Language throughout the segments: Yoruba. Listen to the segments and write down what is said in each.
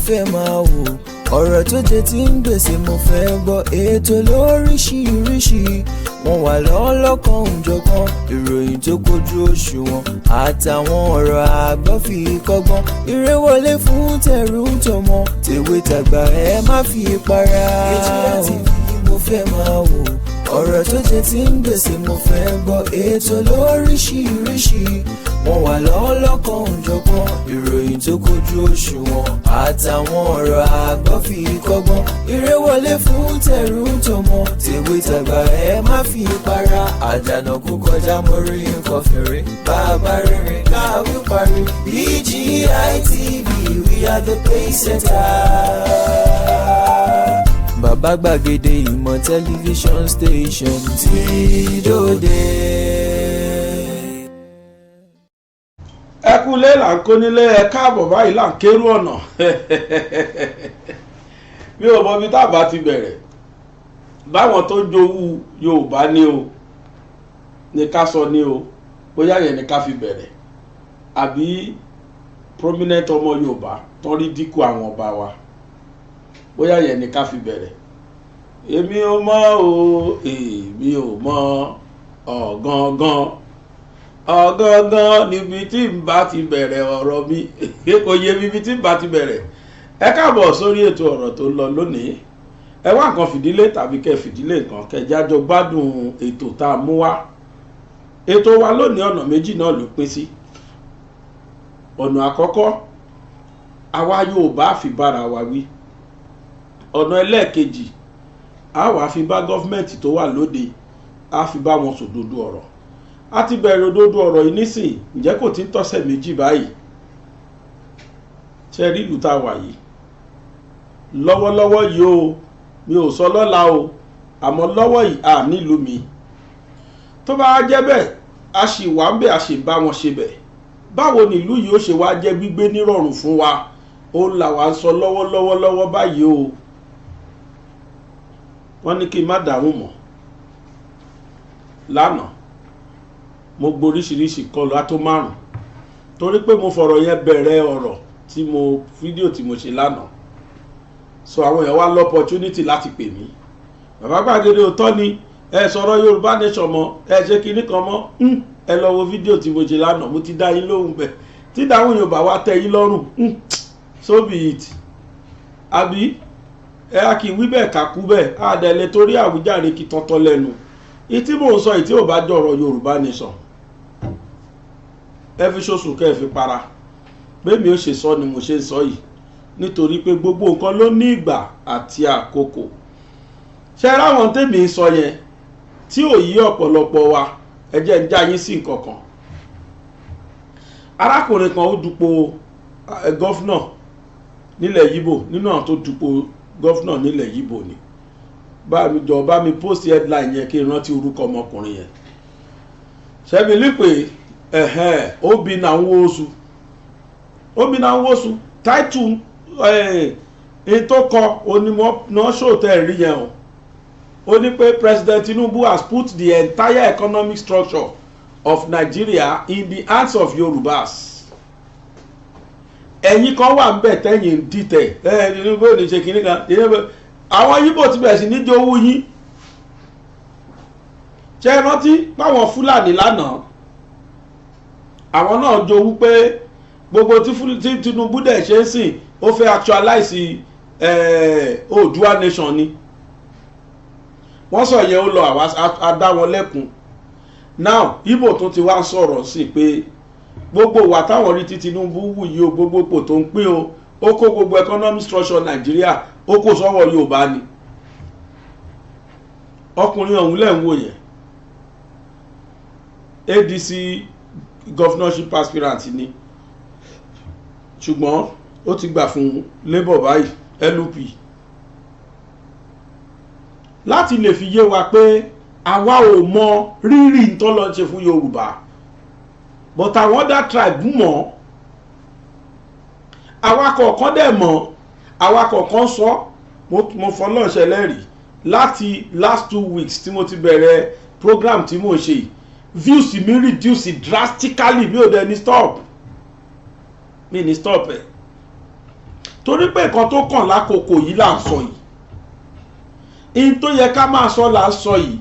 fẹ́ máa wò, ọ̀rọ̀ tó jẹ tí ń gbèsè mo fẹ́ gbọ́, ètò lóríṣiríṣi wọ́n wà lọ́lọ́kan òjọ̀kan, ìròyìn tó kojú òṣùwọ̀n àtàwọn ọ̀rọ̀ àgbọ́ fi kọ́gbọ́n, eré wọlé fún tẹ̀rù tọmọ, tèwe tàgbà ẹ má fi para. AGR TV mo fẹ́ máa wò, ọ̀rọ̀ tó jẹ tí ń gbèsè mo fẹ́ gbọ́, ètò lóríṣiríṣi wọ́n wà lọ́lọ́kan òjọ̀kan, ìròyìn tó kojú òṣùwọ̀n àtàwọn ọ̀rọ̀ àgbọ́ fi kọ́gbọ́n, eré wọlé fún tẹ̀rù tọmọ, tèwe tàgbà ẹ má fi para. Àjànàkú kọjá mórí nǹkan fèrè, bàbá rere káwí parí. AGR TV, we are the pace setter. Bàbá gbàgede ìmọ̀ tẹlifíṣọ̀n station tí dòde. ẹ kúlé là ń kó nílé, ẹ káàbọ̀ báyìí là ń kérú ọ̀nà mi ò mọ bí tábà ti bẹ̀rẹ̀. Báwọn tó jowú Yorùbá ní o ní ká sọ ní o, bóyá yẹn ní ká fi bẹ̀rẹ̀, àbí prominent ọmọ Yorùbá tó rí dínkù àwọn ọba wa, bóyá yẹn ní ká fi bẹ̀rẹ̀. Èmi ò mọ̀ o, èmi ò mọ̀ ọ̀gangan níbi tí n bá ti bẹ̀rẹ̀ ọ̀rọ̀ mi kò yé mi bí tí n bá ti bẹ̀rẹ̀. Ẹ káàbọ̀ sórí ètò ọ̀rọ̀ tó lọ lónìí. Ẹ wá nǹkan fìdílé tàbí kẹ́ fìdílé nǹkan kẹjájọ gbádùn ètò tá a mú wá. Ètò wa lónìí ọ̀nà méjì náà ló pín sí. Ọ̀nà àkọ́kọ́, àwa Yorùbá fi bára wa wí. Ọ̀nà ẹlẹ́ẹ̀kejì, a wá fi bá gọ́fìmẹ̀ntì tó wà lóde, a fi bá wọn sòdodo ọ̀rọ̀. A ti bẹ̀rẹ̀ òdodo ọ̀rọ̀ yìí nísìn, ǹjẹ́ kò tí ń tọ́sẹ̀ méjì báyìí? Ṣé rí ìlú tá a wà yìí lọ́wọ́lọ́wọ́ yìí o, mi ò sọ lọ́la o, àmọ́ lọ́wọ́ yìí à nílùú mi. Tó bá jẹ́ bẹ́ẹ̀, a sì wà ń bẹ̀, a sì bá wọn ṣe bẹ̀. Báwo ni ìlú yìí ó ṣe wá jẹ́ gbígbé nírọ̀rùn fún wa? Ó là wá ń sọ lọ́wọ́lọ́wọ́ báyìí o. Wọ́n ní kí n má dáhùn mọ́. Lánàá mo gboríṣiríṣi kọlù á tó márùn, torí pé mo fọ̀rọ̀ yẹn bẹ̀rẹ̀ ọ̀rọ̀ tí mo fídíò tí mo ṣe lánàá. So àwọn èèyàn wá l'opportunity láti pè mí. Bàbá Gbàgede òótọ́ ni ẹ sọ̀rọ̀ Yorùbá nation mọ́, ẹ ṣe kinní kan mọ́, ẹ lọ wo fídíò tí mo ṣe lánàá, mo ti dá yín lóhùn bẹ̀. Tí dáhùn Yorùbá wá tẹ́ yín lọ́rùn, so be it. Àbí ẹ á kì í wí bẹ́ẹ̀ ká kú bẹ́ẹ̀, àdẹ̀lẹ̀ torí àwùjáre kí tọ́tọ́ lẹ́nu. Ìtí mò ń sọ ìtí ò bá jọ̀rọ̀ Yorùbá nation, ẹ fi ṣoṣù kẹ́ ẹ fi para. Bẹ́ẹ̀mi ó ṣe sọ ni mo ṣe ń sọ yìí, nítorí pé gbogbo nǹkan ló ní ìgbà àti àkókò. Ṣé ráwọn tèmi ń sọ yẹn tí ò yí ọ̀pọ̀lọpọ̀ wa, ẹ jẹ́ ń já yín sí nǹkan kan. Arákùnrin kan ó dupò gọ́fúnà nílẹ̀ Yibo, nínú àwọn tó dupò gọ́fúnà nílẹ̀ Yibo ni. Bá mi post headline yẹn kí n rántí orúkọ ọmọkùnrin yẹn. Ṣebí lípè Obi na Nwosu, title tó kọ onímọ̀ náà ṣòtẹ́ rí yẹn o. Ó ní pé President Tinunbu has put the entire economic structure of Nigeria in the hands of Yorubas. Ẹ̀yin kan wà ń bẹ̀ tẹ́yìn ń dìtẹ̀ Tinunbu ò ní ṣe kìíní kan. Àwọn Yibo ti bẹ̀rẹ̀ sí ní jowú yín. Ṣé rántí páwọn Fúlàní lánàá, àwọn náà jowú pé gbogbo tí Tinunbu dẹ̀ ṣe ń sìn ó fẹ́ actualize Oòduà nation ni. Wọ́n sọ yẹn ó lọ àdá wọn lẹ́kùn. Now Yibo tún ti wá sọ̀rọ̀ sí pé gbogbo wà táwọn rí tí Tinunbu wù yìí o, gbogbo pò tó ń pín o, ó kó gbogbo economic structure Nàìjíríà ó kó sọ́wọ́ Yorùbá ni. Ọkùnrin ọ̀hún lẹ́ ń wò yẹn, ADC governorship aspirant ni, ṣùgbọ́n ó ti gbà fún Labour báyìí, LP. Láti lè fi yé wa pé àwa ò mọ rírì tó lọ ṣe fún Yorùbá, but àwọn other tribe mọ̀, àwa kọ̀ọ̀kan dẹ̀ mọ̀, àwa kọ̀ọ̀kan sọ. Mo fọlọ́n ṣẹlẹ́rìí láti last 2 weeks tí mo ti bẹ̀rẹ̀ program tí mo ṣe, views mi reduce drastically, mi ò dẹ̀ ní stop, mi ní stop ẹ̀. torí pé nǹkan tó kàn lákòókò yìí là ń sọ yìí, in tó yẹ ká máa sọ là ń sọ yìí,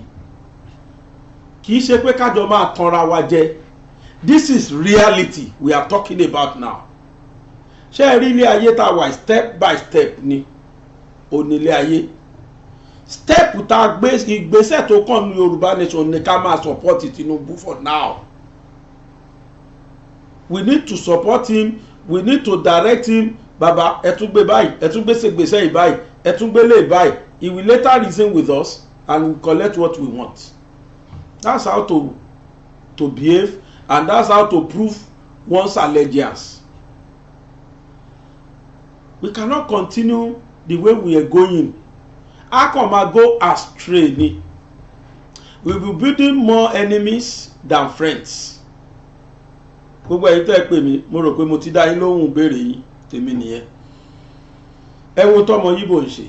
kì í ṣe pé kájọ máa tanra wa jẹ. This is reality we are talking about now. ṣé ẹ rí ilé ayé tá a wà step by step ni onílé ayé. Step tá a gbé ìgbésẹ̀ tó kàn ní Yorùbá nation ni ká máa support Tinunbu for now. We need to support him, we need to direct him. Baba ẹ tún gbé báyìí, ẹ tún gbèsè yìí báyìí, ẹ tún gbélé báyìí. He will later reason with us and we collect what we want. That's how to behave, and that's how to prove one's allegiance. We cannot continue the way we are going. How come I go astray ni? We will be building more enemies than friends. Gbogbo ẹ̀yin tẹ́ pè mí, mo rò pé mo ti dá yín lóhùn béèrè yín, tèmi nìyẹn. Ẹ wo tọ́mọ Yibo ń ṣe.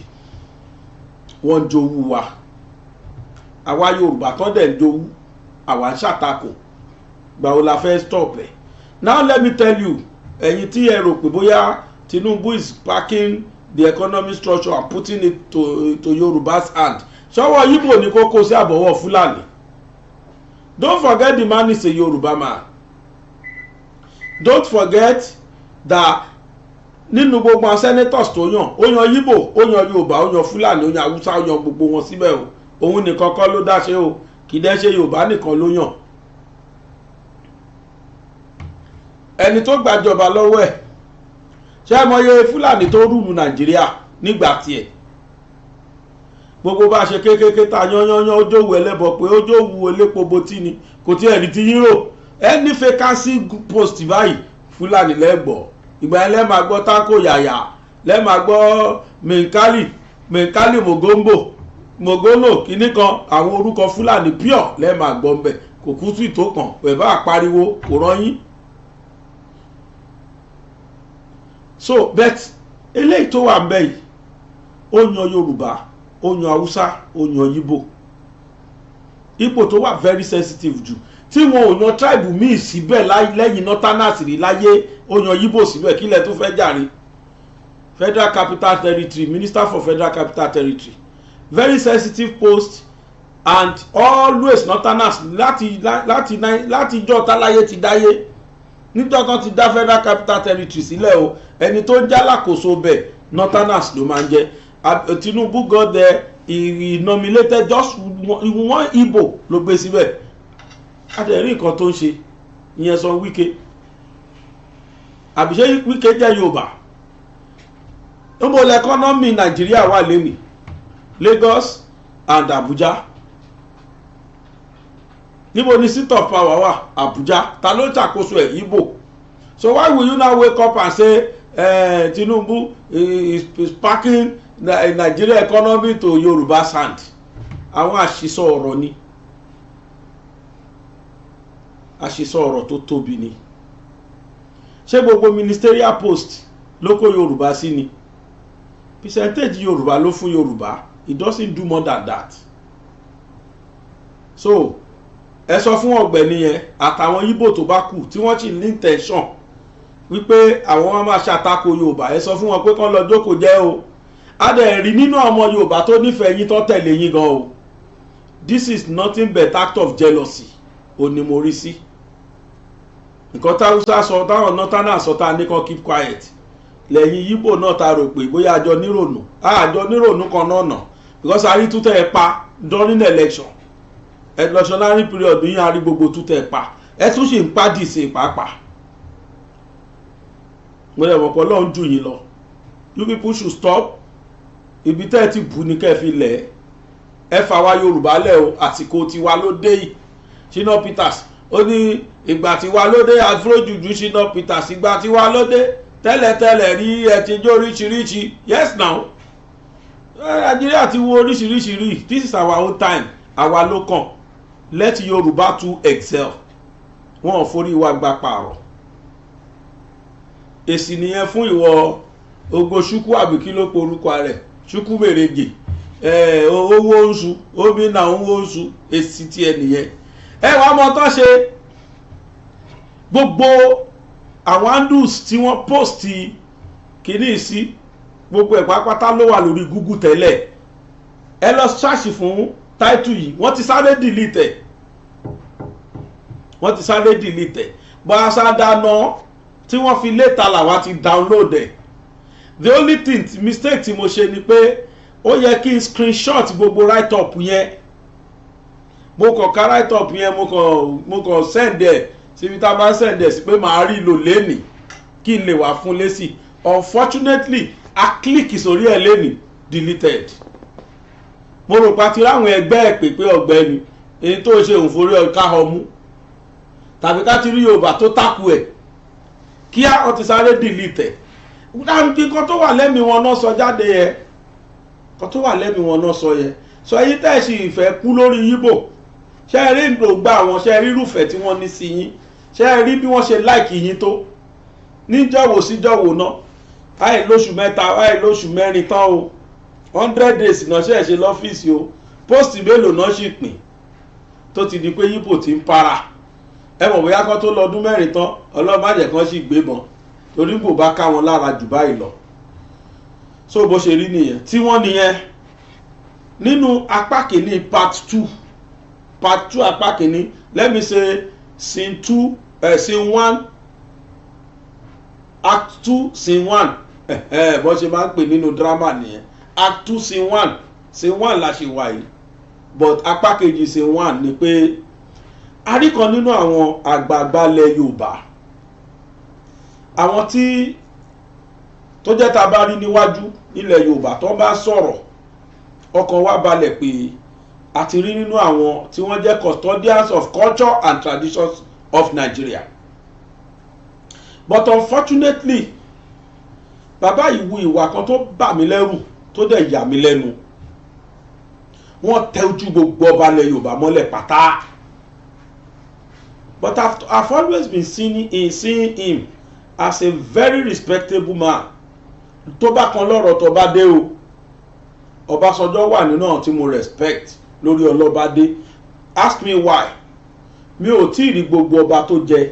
Wọ́n jowú wa. Àwa Yorùbá tó dẹ̀ ń jowú, àwa ń ṣàtakò. Gbàwo la fẹ́ stop ẹ̀. Now let me tell you, ẹ̀yin tí ẹ rò pé bóyá Tinunbu is packing the economic structure and putting it to Yoruba's hand. Ṣọwọ́ Yibo ni kókó sí àbọ̀wọ̀ Fúlàní. Don't forget the man is a Yoruba man. Don't forget that nínú gbogbo àwọn senators tó yàn, ó yan Yibo, ó yan Yorùbá, ó yan Fúlàní, ó yan Haúsá, ó yan gbogbo wọn síbẹ̀ o. Òun nìkan kọ́ ló dá ṣe o, kì í dẹ́ ṣe Yorùbá nìkan ló yàn. Ẹni tó gbàjọba lọ́wọ́ ẹ̀, ṣé ẹ mọye Fúlàní tó rúlu Nàìjíríà nígbà tiẹ̀? Gbogbo bá ṣe kékeré ta yányányán ó jòwú ẹlẹ́bọ pé ó jòwú elépo botí ni, kò tí ẹ̀ rí ti yín rò. Any vacancy post báyìí Fúlàní lẹ́gbọ̀ọ́. Ìgbà yẹn lẹ́ẹ̀ máa gbọ́ Tanko Yàyà, lẹ́ẹ̀ máa gbọ́ Mẹ̀ǹkálì Mògónò kìíní kan, àwọn orúkọ Fúlàní pure lẹ́ẹ̀ máa gbọ́ mbẹ̀. Kò kú sí tó kàn pẹ̀lú àpariwo kò rọ́yìn. So bet eléyìí tó wà mbẹ̀ yìí ó yan Yorùbá, ó yan Haúsá, ó yan Yibo. Ipò tó wà very sensitive jù tí wọn ò yan tribe míì síbẹ̀ lẹ́yìn northerners rí láyé, ó yan Yibo síbẹ̀ kílẹ̀ tó fẹ́ jàre. Federal Capital Territory, Minister for Federal Capital Territory, very sensitive post, and always northerners láti jọ́ táláyé ti dáyé. Níjọ́ kan ti dá Federal Capital Territory sílẹ̀ o, ẹni tó ń jálákòóso bẹ̀ northerners ló máa ń jẹ́. Tinunbu got there, he nominated just one Igbo ló gbé síbẹ̀. Adẹ̀rí nǹkan tó ń ṣe ìyẹn sọ Wike. Àbíṣe Wike jẹ́ Yorùbá. Níbo l'economy Nàìjíríà wà lẹ́nìí? Lagos and Abuja. Níbo ni seat of power wà? Abuja. Ta ló ń ṣàkóso ẹ̀? Yibo. So why will you now wake up and say Tinunbu is packing the Nigeria economy to Yoruba's hand? Àwọn àṣìsọ ọ̀rọ̀ ni. Àṣìsọ ọ̀rọ̀ tó tóbi ni. Ṣé gbogbo ministerial post ló kó Yorùbá sí ni? Percentage Yorùbá ló fún Yorùbá. It doesn't do more than that. So ẹ sọ fún ọ̀gbẹ́ni yẹn àtàwọn Yibo tó bá kù tí wọ́n sì ní intention wípé àwọn máa ṣàtakò Yorùbá, ẹ sọ fún wọn pé kán lọ jókòó jẹ́ o. A dẹ̀ rí nínú ọmọ Yorùbá tó nífẹ̀ẹ́ yín tó tẹ̀lé yín gan o. This is nothing but act of jealousy. Ó ní mo rí sí. Nǹkan táwùsá sọ táwọn northerners sọ tá ní kan keep quiet. Lẹ́yìn Yibo náà ta rò pé bóyá àjọ nírònú. Àjọ nírònú kan náà nà. Because a rí tútẹ̀ ẹ pa during election. Electionary period yín a rí gbogbo tútẹ̀ ẹ pa. Ẹ tún ṣì ń pàdé sí pàápàá. Mo lè mọ̀ pé Ọlọ́run jù yín lọ. You people should stop. Ibi tẹ́ ẹ ti bù ní kẹ́ fi lẹ̀. Ẹ fà wá Yorùbá lẹ̀ o, àsìkò tiwa ló dé yìí. Shina Peters ó ní ìgbà tiwa ló dé, àfúrójùjú Shina Peters ìgbà tiwa ló dé. Tẹ́lẹ̀tẹ́lẹ̀ rí ẹ ti jó oríṣiríṣi. Yes now. Nigeria ti wo oríṣiríṣi rí. This is our own time. Àwa ló kàn. Let Yorùbá to excel. Wọ́n ò forí wa gba pààrọ̀. Èsì nìyẹn fún ìwọ Ogo Ṣúkú àbí kí ló porúkọ rẹ̀? Ṣúkú Mèrègè. Owó oṣù, omi náà owó oṣù, èsì tí ẹ nìyẹn. Ẹ wá mọ tán ṣe gbogbo àwọn handles tí wọ́n post kìíní sí gbogbo ẹ̀ pátápátá ló wà lórí Google tẹ́lẹ̀. Ẹ lọ ṣáàṣì fún táìtù yìí, wọ́n ti sáré delete bọ́ aṣáádáná tí wọ́n fi létà làwa ti download ẹ̀. The only thing mistake tí mo ṣe ni pé ó yẹ kí n screenshot gbogbo write up yẹn, mo kàn ká write up yẹn mo kàn send ẹ̀ síbi tá a bá send ẹ̀ sí pé màá rí lò lẹ́nìí kí n lè wà fún lésì. Unfortunately a click sórí ẹ̀ lẹ́nìí deleted. Mo rò pa ti ráwọn ẹgbẹ́ ẹ̀ pé ọ̀gbẹ́ni èyí tó ṣe òun forí ọ̀ká ọmú tàbí ká ti rí Yorùbá tó tákù ẹ̀ kí á ti sáré delete ẹ̀. Nǹkan tó wà lẹ́mìí wọn náà sọ jáde yẹn, nǹkan tó wà lẹ́mìí wọn náà sọ yẹn. Sọ èyí tẹ́ ẹ̀ sì ìfẹ́ kú lórí Yibo, ṣé ẹ rí ìgbògbà wọn, ṣé ẹ rí irúfẹ́ tí wọ́n ní sí yín, ṣé ẹ rí bí wọ́n ṣe láìkì yín tó níjọ́wò síjọ́wò náà. Àì lóṣù mẹ́ta àì lóṣù mẹ́rin tán o, 100 days náà ṣe é ṣe lọ́fíìsì o, post mélòó náà sì pín tó ti di pé Yibo ti ń para. Ẹ mọ̀ bóyá kan tó lọ́dún mẹ́rin tán ọlọ́màjẹ̀ kan sì gbébọn torí kò bá ká wọn lára jù báyìí lọ. So bó ṣe rí nìyẹn tí wọ́n nìyẹn nínú apá kìíní part 2 apá kìíní, let me say scene 1 act 2 scene 1 bó ṣe máa ń pè nínú drama nìyẹn. Act 2 scene 1 la ṣe wà yìí, but apá kejì scene 1 ni pé a rí kan nínú àwọn àgbààgbà ilẹ̀ Yorùbá, àwọn tí tó jẹ́ tá bá rí níwájú nílẹ̀ Yorùbá tó bá sọ̀rọ̀ ọkàn wa balẹ̀ pé a ti rí nínú àwọn tí wọ́n jẹ́ custodians of culture and traditions of Nigeria. But unfortunately bàbá yìí wu ìwà kan tó bà mí lẹ́rù tó dẹ̀ yà mí lẹ́nu. Wọ́n tẹ ojú gbogbo ọba ilẹ̀ Yorùbá mọ́lẹ̀ pátá. But I've always been seeing him as a very respectable man. Tó bá kan lọ́rọ̀ tó bá dé o, Ọbásanjọ́ wà nínú àwọn tí mo respect lórí ọlọ́bádé. Ask me why. Mi ò tí ì rí gbogbo ọba tó jẹ.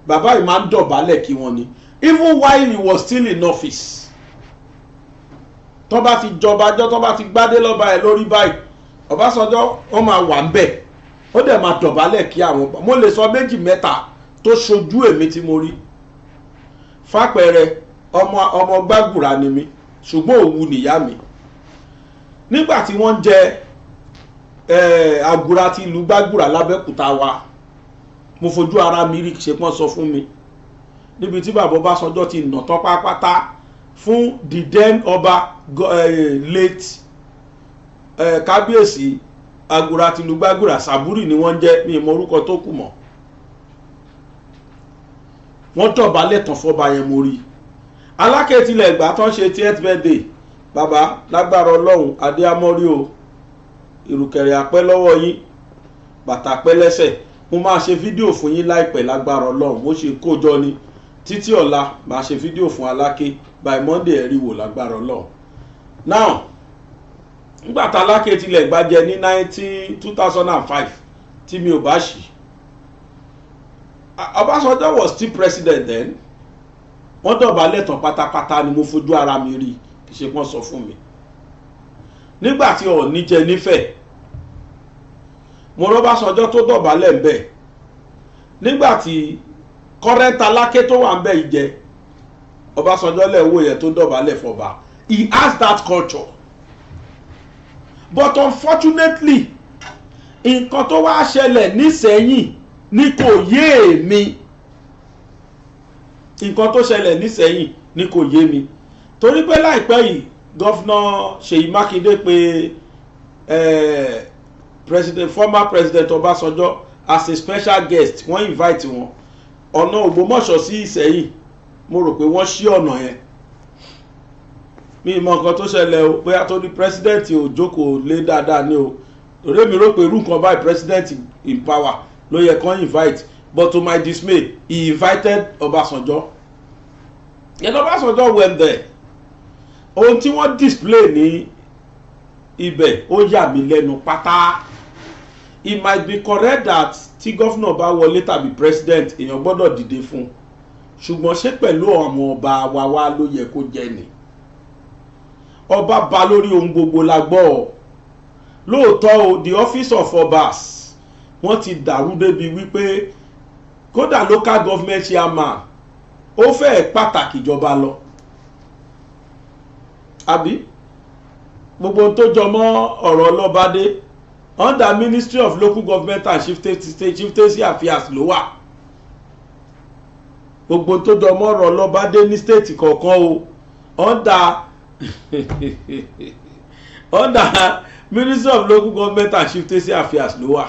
Bàbá yìí máa ń dọ̀bálẹ̀ kí wọ́n ní. Even while he was still in office. Tó bá ti jọba jọ, tó bá ti gbádé lọ́ba ẹ̀ lórí báyìí, Ọbásanjọ́ wọ́n máa wà ń bẹ̀. Ó dẹ̀ máa dọ̀bálẹ̀ kí àwọn ọba. Mo lè sọ méjì mẹ́ta tó ṣojú èmi tí mo rí. Fàpẹẹrẹ ọmọ Gbàgùrà ni mi, ṣùgbọ́n Òwu nìyá mi. Nígbà tí wọ́n jẹ Àgùrà ti ìlú Gbàgùrà lábẹ́kúta wa, mo fojú ara mi rí ṣe pọ́n sọ fún mi níbi tí bàbá Ọbásanjọ́ ti nà tán pátápátá fún the then ọba late kábíyèsí Àgùrà ti ìlú Gbàgùrà Sàbúrì ni wọ́n jẹ́, mi ì mọ orúkọ tó kù mọ́. Wọ́n dọ̀bálẹ̀ tán fọ́ba yẹn mo rí. Aláké tilẹ̀ ìgbà tán ṣe 10th birthday bàbá lágbára Ọlọ́run adé amọ́rí o, ìrùkẹ̀rẹ̀ àpẹ́ lọ́wọ́ yín, bàtà pẹ́ lẹ́sẹ̀. Mo máa ṣe fídíò fún yín láìpẹ́ lágbára Ọlọ́run, mo ṣe kójọ ni títí ọ̀la máa ṣe fídíò fún Aláké by Monday ẹ̀rí wò lágbára Ọlọ́run. Now nígbà tá Aláké tilẹ̀ ìgbà jẹ ní 2005 tí mi ò bá ṣì, Obasanjo was still president then. Wọ́n dọ̀bálẹ̀ tán pátápátá ni mo fojú ara mi rí, kì í ṣe pọ́n sọ fún mi. Nígbà tí Ọọ̀ni jẹ nífẹ̀ẹ́, mo rọ́ Ọbásanjọ́ tó dọ̀bálẹ̀ ń bẹ̀. Nígbà tí current Aláké tó wà ń bẹ̀ yìí jẹ, Ọbásanjọ́ lẹ́wọ́ yẹn tó dọ̀bálẹ̀ fọba. He has that culture. But unfortunately nǹkan tó wá ṣẹlẹ̀ nísẹ̀yìn ní kò yé èmi. Nǹkan tó ṣẹlẹ̀ nísẹ̀yìn ní kò yé mi. Torí pé láìpẹ́ yìí Gọ́fúnà Ṣèyí Mákindé pé former president Ọbásanjọ́ as a special guest, wọ́n invite wọn ọ̀nà Ògbómọ̀ṣọ́ sí Ìṣẹ̀yìn. Mo rò pé wọ́n ṣí ọ̀nà yẹn. Mi mọ nǹkan tó ṣẹlẹ̀ o, bóyá tó ní president ò jókòó lé dáadáa ní o. Torí mi rò pé irú nǹkan báyìí president in power ló yẹ kán invite, but to my dismay he invited Ọbásanjọ́. Yẹn Ọbásanjọ́ went there. Ohun tí wọ́n display ní ibẹ̀ ó yà mí lẹ́nu pátá. It might be correct that tí gọ́fúnà bá wọlé tàbí president èèyàn gbọ́dọ̀ dìde fún, ṣùgbọ́n ṣé pẹ̀lú àwọn ọba wa ló yẹ kó jẹ́ ni? ọba ba lórí ohun gbogbo la gbọ́ lóòótọ́ o the office of obas wọ́n ti dàrú débi wípé kódà local government chairman ó fẹ́ pàtàkì ìjọba lọ àbí gbogbo tó jọ mọ́ ọ̀rọ̀ ọlọ́bádé under ministry of local government and chieftaincy affairs ló wà gbogbo tó jọ mọ́ ọ̀rọ̀ ọlọ́bádé ní state kọ̀ọ̀kan o under ministry of local government and chieftaincy affairs ló wà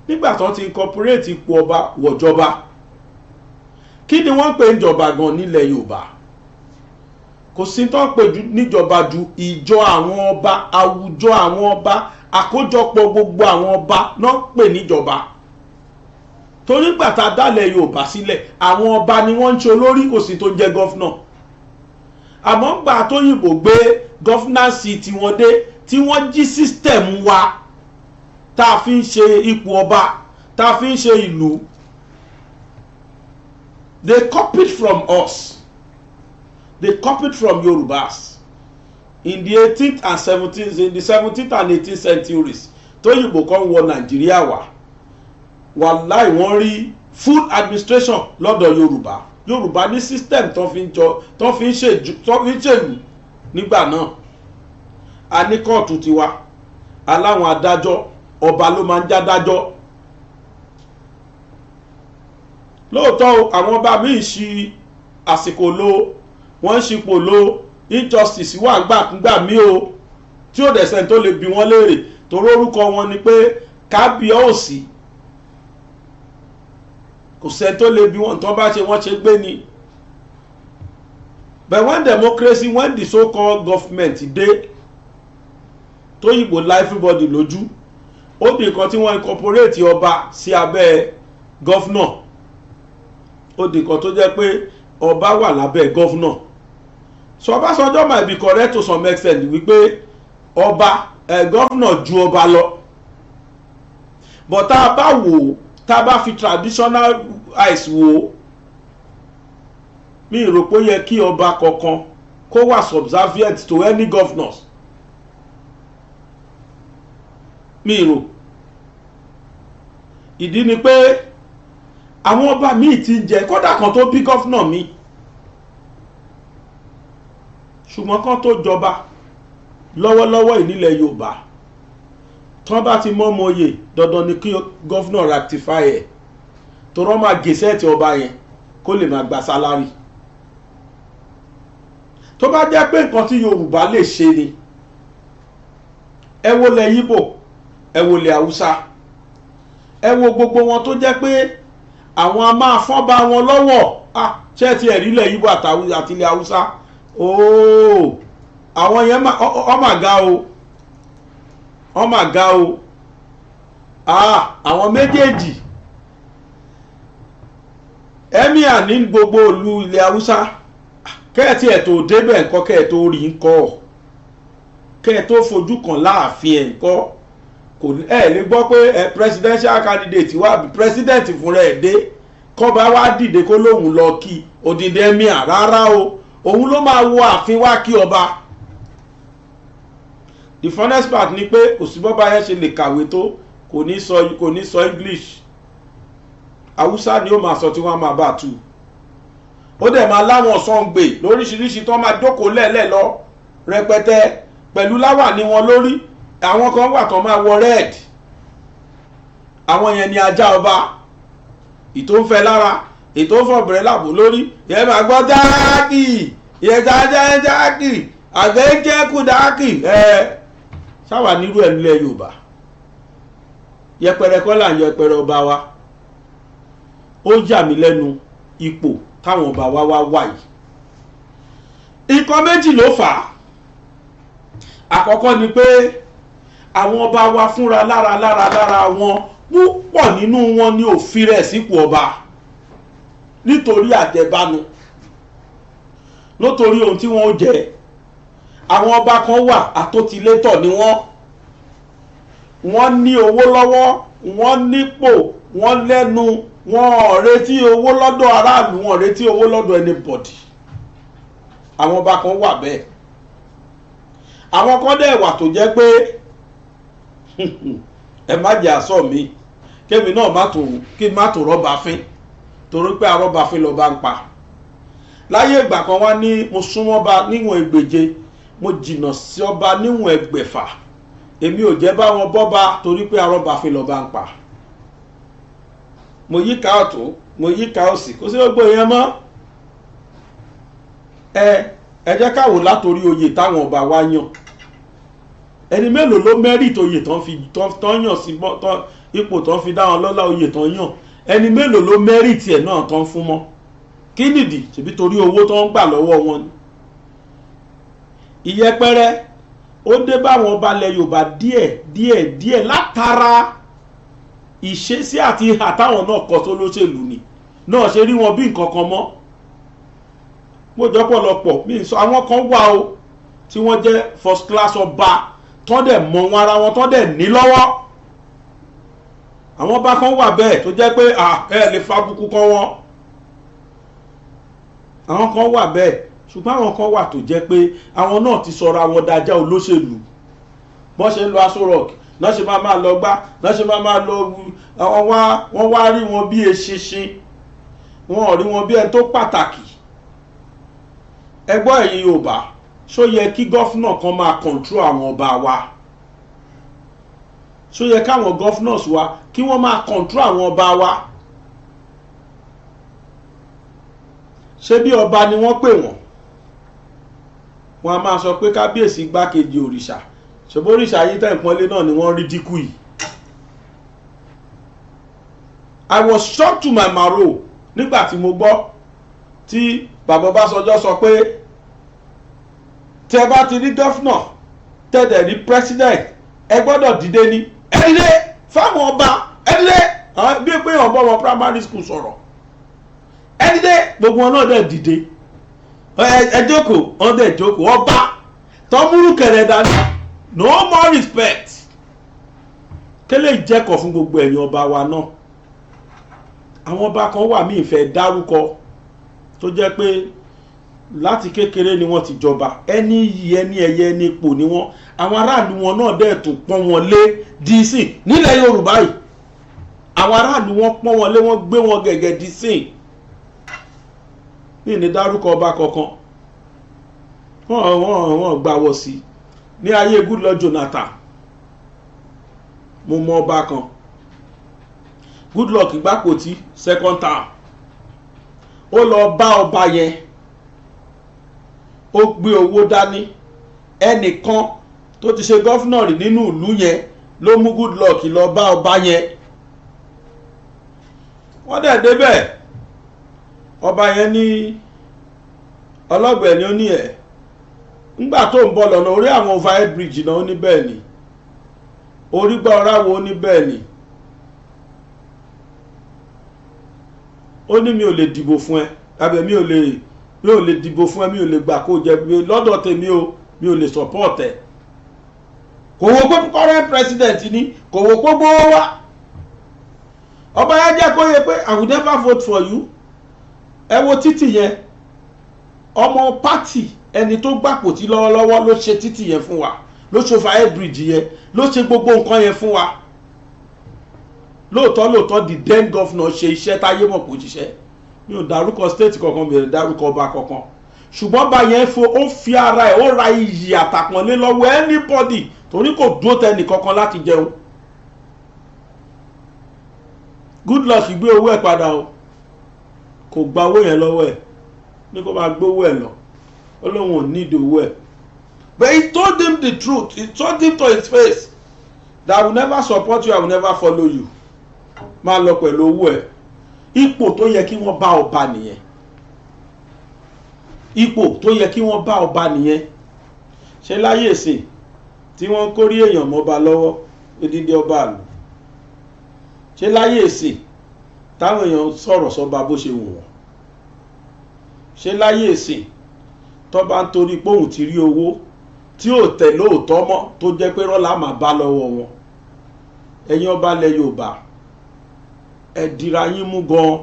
nígbà tó ti incorporate ipò ọba wọ̀jọba kí ni wọ́n pè ń jọba gan nílẹ̀ Yorùbá kò sí tó ń pè níjọba ju ìjọ àwọn ọba àwùjọ àwọn ọba àkójọpọ̀ gbogbo àwọn ọba náà pè níjọba torí gbà tá a dálẹ̀ Yorùbá sílẹ̀ àwọn ọba ni wọ́n ń ṣe olórí kò sí tó jẹ́ gọ́fúnà àmọ́ gbà tó Yìbò gbé gọ́fúnàsì tí wọ́n dé tí wọ́n jí sísítẹ̀mù wa tá a fi ń ṣe ipò ọba tá a fi ń ṣe ìlú they copied from us. They copied from Yorubas in the 18th and 17th, in the 17th and 18th centuries. Tó Yìbò kan wọ Nàìjíríà wá, wàláì wọ́n rí full administration lọ́dọ̀ Yorùbá. Yorùbá ní system tó fi ń ṣèlú nígbà náà. A ní kóòtù tiwa, aláwọn adájọ́, ọba ló máa ń jádájọ́. Lóòótọ́ àwọn ọba míì ṣi àsìkò lò wọ́n ń ṣipò lo injustice wà gbàgbà mí o tí ó dẹ̀sẹ̀ tó lè bi wọ́n léèrè torí orúkọ wọn ni pé kábíyèsí kò sẹ́ tó lè bi wọ́n tó bá ṣe wọ́n ṣe gbé ni. But when democracy, when the so-called government dé tó Yìbò la everybody lójú ó di nǹkan tí wọ́n incorporate ọba sí abẹ́ governor ó di nǹkan tó jẹ́ pé ọba wà lábẹ́ governor. So Obasanjo might be correct to some extent wípé ọba governor ju ọba lọ but tá a bá wò tá a bá fi traditional eyes wò mi rò pé ó yẹ kí ọba kankan kó wà subservient to any governors mi rò ìdí ni pé àwọn ọba míì ti ń jẹ kódà kan tó bí governor mi ṣùgbọ́n kan tó jọba lọ́wọ́lọ́wọ́ ìnílẹ̀ Yorùbá tán bá ti mọ́ mọ́yè dandan ni kí gọ́fúnà rectify ẹ̀ tó rọ́ máa gẹ̀ẹ́sẹ̀tì ọba yẹn kó lè máa gba sálárì tó bá jẹ́ pé nǹkan tí Yorùbá lè ṣe ni ẹ wo lẹ̀ Yíbò ẹ wo lẹ̀ Haúsá ẹ wo gbogbo wọn tó jẹ́ pé àwọn a máa fọ́n bá wọn lọ́wọ́ ṣé ti ẹ̀rí lẹ̀ Yíbò àti ilẹ̀ Haúsá ooo àwọn yẹn ọmọ ga o àwọn méjèèjì emir ní gbogbo ìlú ilẹ̀ Haúsá kẹ́ẹ̀tì ẹ̀ tó débẹ̀ ńkọ́ kẹ́ẹ̀ tó rí ńkọ́ kẹ́ẹ̀ tó fojú kan láàfin ẹ̀ ńkọ́ kò lè gbọ́ pé presidential candidate wà bí president fúnra ẹ̀ dé kọ́ba wá dìde kó lóun lọ kí odidi emir rárá o òun ló máa wo ààfin wá kí ọba. The funniest part ni pé òsínbọ́bá yẹn ṣe lè kàwé tó kò ní sọ English Haúsá ni ó máa sọ tí wọ́n máa bá tù ó dẹ̀ máa láwọn sọ̀ǹgbè lóríṣiríṣi tó máa jókòó lẹ́ẹ̀lẹ́ lọ rẹpẹtẹ pẹ̀lú láwàní wọn lórí àwọn kan wà tó máa wọ red àwọn yẹn ni ajá ọba ìtò ń fẹ́ lára ètò fọ̀bẹ̀rẹ̀ làbò lórí ìyẹn máa gbọ́ jáàkì ìyẹn jáàkì àgbẹ̀ jẹ́ kúdáàkì sáwà nírú ẹ̀ nílẹ̀ Yorùbá yẹpẹrẹ kọ́ là ń yẹpẹrẹ ọba wa ó yà mí lẹ́nu ipò táwọn ọba wa wà yìí nǹkan méjì ló fà á àkọ́kọ́ ni pé àwọn ọba wa fúnra lára wọn púpọ̀ nínú wọn ní òfin rẹ̀ sípò ọba nítorí àjẹbánu nítorí ohun tí wọ́n ó jẹ àwọn ọba kan wà àtótilétọ̀ ni wọ́n ní owó lọ́wọ́ wọ́n nípò wọ́n lẹ́nu wọ́n retí owó lọ́dọ̀ aráàlú wọ́n retí owó lọ́dọ̀ anybody àwọn ọba kan wà bẹ́ẹ̀ àwọn kan dẹ̀ wà tó jẹ́ pé ẹ má jẹ́ àsọ mi kémi náà kí n má tó rọ́bà fín torí pé arọ́bà fín lọ́ba ń pa láyé ìgbà kan wá ní mo súnmọ́ bá níwọ̀n ẹgbẹ̀je mo jìnnà sí ọba níwọ̀n ẹgbẹ̀fà èmi ò jẹ́ bá wọn bọ́ba torí pé arọ́bà fín lọ́ba ń pa mo yíká ọ̀tún mo yíká òsì kò sí gbogbo yẹn mọ́ ẹ jẹ́ ká wò látorí oyè táwọn ọba wa yàn ẹni mélòó ló mẹ́rìt oyè tán yàn sí ipò tán fi dá wọn lọ́lá oyè tán yàn ẹni mélòó ló mẹ́rìt ẹ̀ náà tán fún mọ́ kí nìdí ṣebí torí owó tó ń gbà lọ́wọ́ wọn ni ìyẹpẹrẹ ó dé báwọn ọba ilẹ̀ Yorùbá díẹ̀ látara ìṣesí àti ìhà táwọn náà kọ tó lóṣèlú ni náà ṣe rí wọn bí nǹkan kan mọ́ mo jọ pọ̀lọpọ̀ mi sọ àwọn kan wà o tí wọ́n jẹ́ first class ọba tán dẹ̀ mọ wọn ara wọn tán dẹ̀ ní lọ́wọ́ àwọn ọba kan wà bẹ́ẹ̀ tó jẹ́ pé ẹ lè fa Abuku kan wọn àwọn kan wà bẹ́ẹ̀ ṣùgbọ́n àwọn kan wà tó jẹ́ pé àwọn náà ti sọra wọn dájá olóṣèlú bọ́n ṣe ń lọ Aso Rock náà ṣe máa lọ gbá náà ṣe máa lọ wọ́n wá rí wọn bí eṣinṣin wọn ò rí wọn bí ẹni tó pàtàkì ẹgbọ́ ẹ̀yin Yorùbá ṣó yẹ kí gọ́fúnà kan máa control àwọn ọba wa ṣó yẹ káwọn governors wa kí wọ́n máa control àwọn ọba wa ṣé bí ọba ni wọ́n pè wọ́n a máa sọ pé kábíyèsí gbákejì òrìṣà ṣùgbọ́n òrìṣà yìí tẹ̀ ìpọ́nlé náà ni wọ́n rí dínkù yìí. I was shocked to my marrow nígbà tí mo gbọ́ tí bàbá Ọbásanjọ́ sọ pé tẹ́ bá ti rí gọ́fúnà tẹ́dẹ̀ rí president ẹ gbọ́dọ̀ dìde ní ẹ̀dídé fáwọn ọba ẹ̀dídé bí pé ọ̀bọ̀ wọn primary school sọ̀rọ̀ ẹ̀dídé gbogbo wọn náà dẹ̀ dìde ẹ jókòó wọn dẹ̀ jókòó ọba tọ́múrú kẹrẹ dání no more respect kélé ìjẹ́kọ̀ fún gbogbo ẹ̀yin ọba wa náà àwọn ọba kan wà mí ìfẹ́ dárúkọ tó jẹ́ pé láti kékeré ni wọ́n ti jọba ẹni yìí ẹni ẹ̀yẹ ẹni ipò ni wọ́n àwọn aráàlú wọn náà dẹ̀ tún pọ́n wọn lé dísìn nílẹ̀ Yorùbá yìí àwọn aráàlú wọn pọ́n wọn lé wọ́n gbé wọn gẹ̀gẹ̀ dísìn ní dárúkọ ọba kankan wọ́n gbàwọ̀ sí ní ayé Goodluck Jonathan mo mọ ọba kan Goodluck gbàpótí second term ó lọ bá ọba yẹn ó gbé owó dání ẹnìkan tó ti ṣe gọ́fúnà rí nínú ìlú yẹn ló mú Goodluck lọ bá ọba yẹn wọ́n dẹ̀ débẹ̀ ọba yẹn ní ọlọ́gbẹ̀ ni ó ní ẹ̀ ńgbà tó ń bọ̀ lọ́nà orí àwọn overhead bridge náà ó ní bẹ́ẹ̀ ni orí gbá ọ̀rá wo ó ní bẹ́ẹ̀ ni ó ní mi ò lè dìbò fún ẹ àbẹ̀ mi ò lè dìbò fún ẹ mi ò lè gbà kó jẹ lọ́dọ̀ tèmi o mi ò lè support ẹ kò wo pé current president ni kò wo pé gbówó wá ọba yẹn jẹ́ kó yẹ pé I will never vote for you ẹ wo títì yẹn ọmọ pátì ẹni tó gbàpótí lọ́wọ́lọ́wọ́ ló ṣe títì yẹn fún wa ló ṣe overhead bridge yẹn ló ṣe gbogbo nǹkan yẹn fún wa lóòótọ́ the then governor ṣe iṣẹ́ táyé mọ̀ kó ṣiṣẹ́ mi ò dárúkọ state kankan mi ò dárúkọ ọba kankan ṣùgbọ́n bá yẹn ó fi ara ẹ̀ ó ra iyì àtàpọ̀nlé lọ́wọ́ anybody torí kò dúró tẹ́nì kankan láti jẹun Goodluck gbé owó ẹ̀ padà o kò gba owó yẹn lọ́wọ́ ẹ̀ ní kó máa gbówó ẹ̀ lọ ó lóun ò ní ìdòwò ẹ̀ but he told him the truth he told him to his face that I will never support you I will never follow you máa lọ pẹ̀lú owó ẹ̀ ipò tó yẹ kí wọ́n bá ọba nìyẹn ipò tó yẹ kí wọ́n bá ọba nìyẹn ṣe láyé ìsìn tí wọ́n kórí èèyàn mọ́ba lọ́wọ́ odidi ọba àlù ṣe láyé ìsìn táwọn èèyàn sọ̀rọ̀ sọ́ba bó ṣe wù wọ́n ṣe láyé ìsìn tó bá ń torí pé òun ti rí owó tí ò tẹ̀ lóòótọ́ mọ́ tó jẹ́ pé rọ́lá máa bá lọ́wọ́ wọn ẹ̀yin ọba ilẹ̀ Yorùbá ẹ dira yín mú gan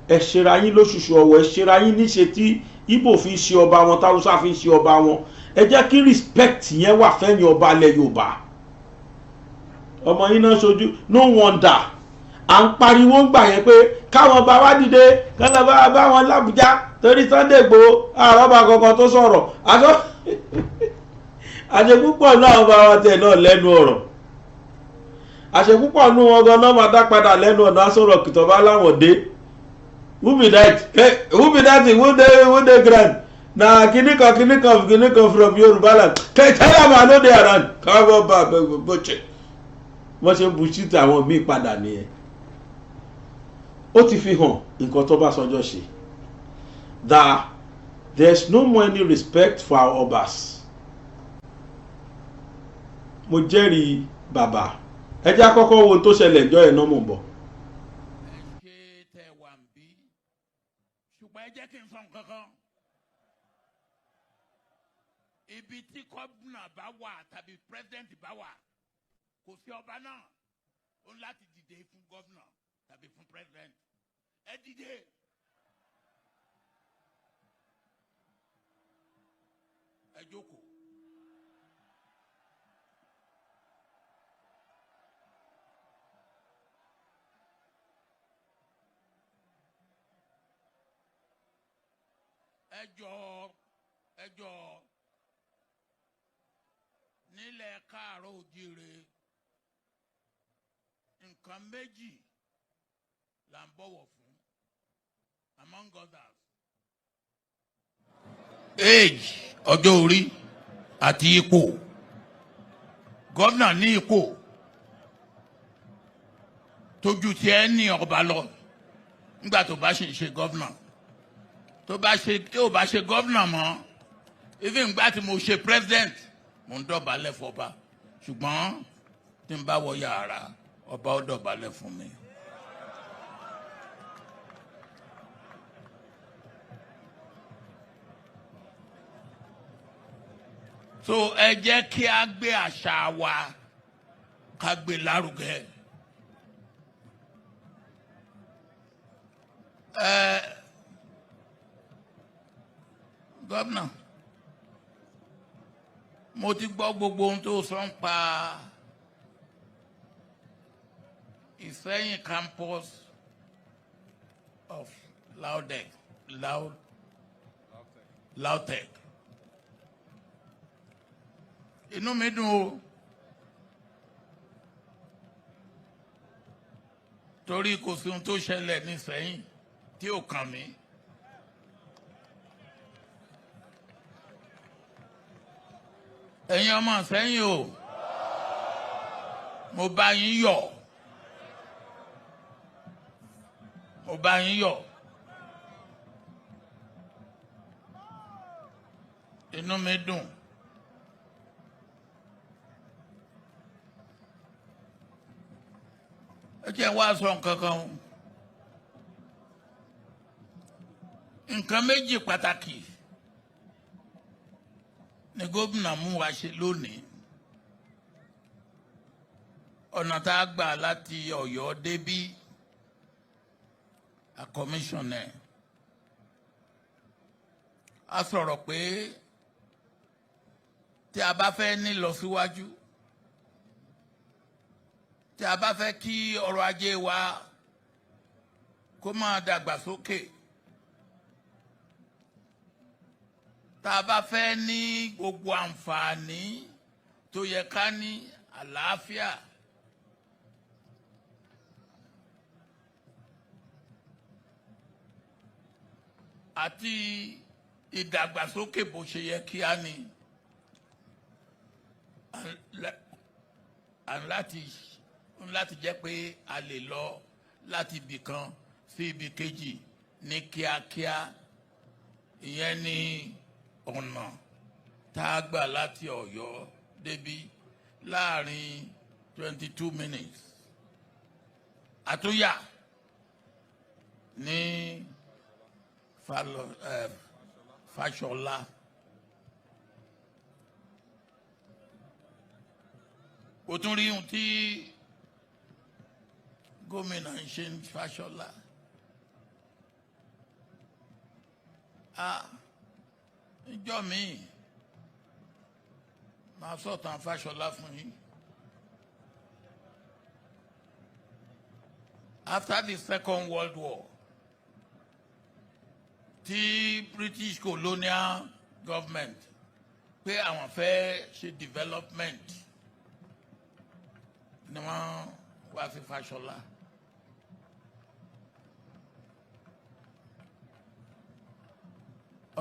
ẹ ṣera yín lóṣùṣù ọwọ́, ẹ ṣera yín níṣe tí Ìgbò fi ń ṣe ọba wọn, táwùsá fi ń ṣe ọba wọn. Ẹ jẹ́ kí respect yẹn wà fẹ́yìn ọba ilẹ̀ Yorùbá. Ọmọ yín náà ṣojú, no wonder à ń pariwo gbà yẹn pé káwọn bá wá dìde kán lọ bá wọn l'Ábùjá torí Sunday Igboho àrọ́bà kankan tó sọ̀rọ̀. Àṣẹ púpọ̀ náà bá wa tẹ̀ náà lẹ́nu ọ̀rọ̀. Àṣẹ púpọ̀ nú wọn gan náà máa dá padà lẹ́nu ọ̀nà asọ̀rọ̀ kìtọ̀ bá láwọn dé. Who be that? Who be that? Who dey grand? Na kinikan from Yoruba land. Tell am I no dey around. Come back bọ́ọ̀chẹ̀. Wọ́n ṣe bullshit àwọn míì padà nìyẹn. Ó ti fi hàn nǹkan tó Obasanjo ṣe. That there's no more any respect for our obas. Mo jẹ́rìí bàbá. Ẹ jẹ́ àkọ́kọ́ wo tó ṣẹlẹ̀ jọ́ ẹ̀ náà mò ń bọ̀. Ibi tí gómìnà bá wà tàbí president bá wà kò sí ọba náà ó ń láti dìde fún gómìnà tàbí fún president. Ẹ dìde. Ẹ jókòó. Ẹ jọ̀ọ́ nílẹ̀ káàárọ̀ òjíire nǹkan méjì là ń bọ̀wọ̀ fún among others. Age, ọjọ́ orí àti ipò. Gómìnà ní ipò tójú tí ẹ ní ọba lọ nígbà tó bá ṣe gómìnà. Tó bá ṣe gómìnà mọ́, even gbà tí mo ṣe president mo ń dọ̀bálẹ̀ fọba, ṣùgbọ́n tí n bá wọ yàrá ọba ó dọ̀bálẹ̀ fún mi. So ẹ jẹ́ kí a gbé àṣà wa ká gbé lárugẹ. Gómìnà, mo ti gbọ́ gbogbo ohun tó sọ ń pa Ìsẹ́yìn campus of Lautech. Inú mi dùn o, torí kò sí ohun tó ṣẹlẹ̀ ní Ìsẹ́yìn tí ò kàn mí. Ẹ̀yin ọmọ Ìsẹ́yìn o, mo bá yín yọ̀. Mo bá yín yọ̀. Inú mi dùn. Ẹ jẹ́ wá sọ nǹkan kan. Nǹkan méjì pàtàkì ni gómìnà mú wa ṣe lónìí. Ọ̀nà tá a gbà láti Ọ̀yọ́ débí a kọmíṣọ̀nà a sọ̀rọ̀ pé tí a bá fẹ́ ní lọ síwájú, tí a bá fẹ́ kí ọrọ̀ ajé wa kó máa dàgbà sókè, tá a bá fẹ́ ní gbogbo àǹfààní tó yẹ ká ní, àlàáfíà, àti ìdàgbàsókè bó ṣe yẹ kí á ní, láti jẹ́ pé a lè lọ láti ibì kan sí ibì kejì ní kíákíá. Ìyẹn ni ọ̀nà tá a gbà láti Ọ̀yọ́ débí láàrin 22 minutes. Àtúnyà ní Fáṣọlá. Ó tún rí ohun tí gómìnà ń ṣe ní Fáṣọlá. ìjọ mi máa sọ̀tàn Fáṣọlá fún yín. After the Second World War, the British colonial government pé àwọn fẹ́ ṣe development ni wọ́n wá sí Fáṣọlá.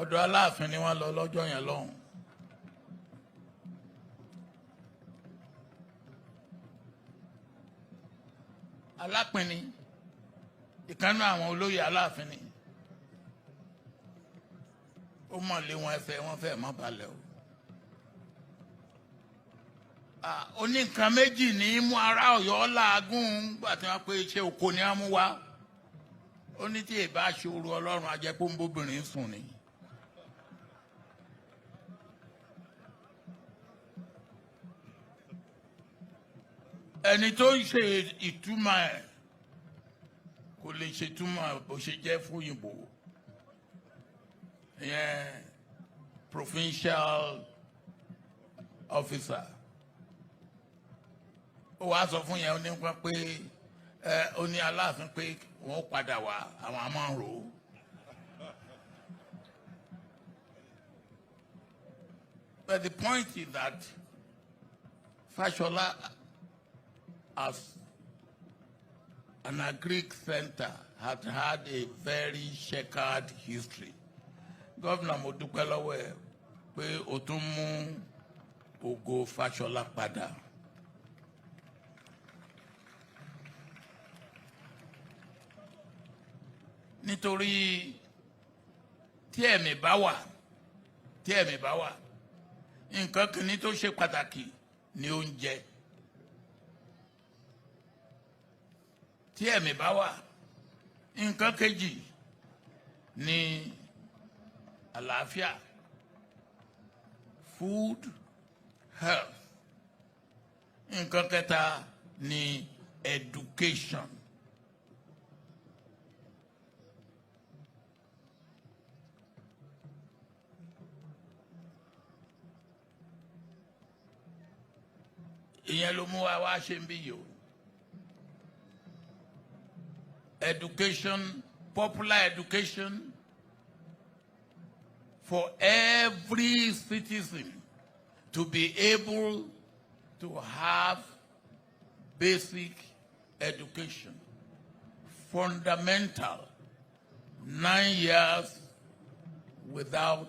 Ọ̀dọ̀ Aláàfin ni wọ́n lọ lọ́jọ́ yẹn lọ́hùn. Alápinni ìkànnì àwọn olóyè Aláàfin ni ó mọ̀ lé wọn ẹsẹ̀ wọn fẹ́ mọ́ balẹ̀ o. Oní nǹkan méjì ní mú ará Ọ̀yọ́ làágùn gbà tí wọ́n pé iṣẹ́ oko ni wọ́n mú wá. Ó ní tí èbá ṣòro Ọlọ́run ajẹ́pọ̀ ń bóbìnrin sùn ni. Ẹni tó ń ṣe ìtumọ̀ ẹ̀ kò lè ṣe ìtumọ̀ bó ṣe jẹ́ fún òyìnbó. Ìyẹn provincial officer. Ó wá sọ fún yẹn ó ní wọ́n pé ó ní Aláàfin pé wọ́n padà wá àwọn a máa ń rò ó. But the point is that Fashola, as an agric center, had had a very checkered history. Governor mo dúpẹ́ lọ́wọ́ ẹ̀ pé ó tún mú ògo Fashola padà. Nítorí tí ẹ̀mí bá wà, nǹkan kìíní tó ṣe pàtàkì ni oúnjẹ. Tí ẹ̀mí bá wà, nǹkan kejì ni àlàáfíà, food, health. Nǹkan kẹta ni education. Ìyẹn ló mú wa wá ṣe ń bí yìí o. Education, popular education for every citizen to be able to have basic education, fundamental, 9 years without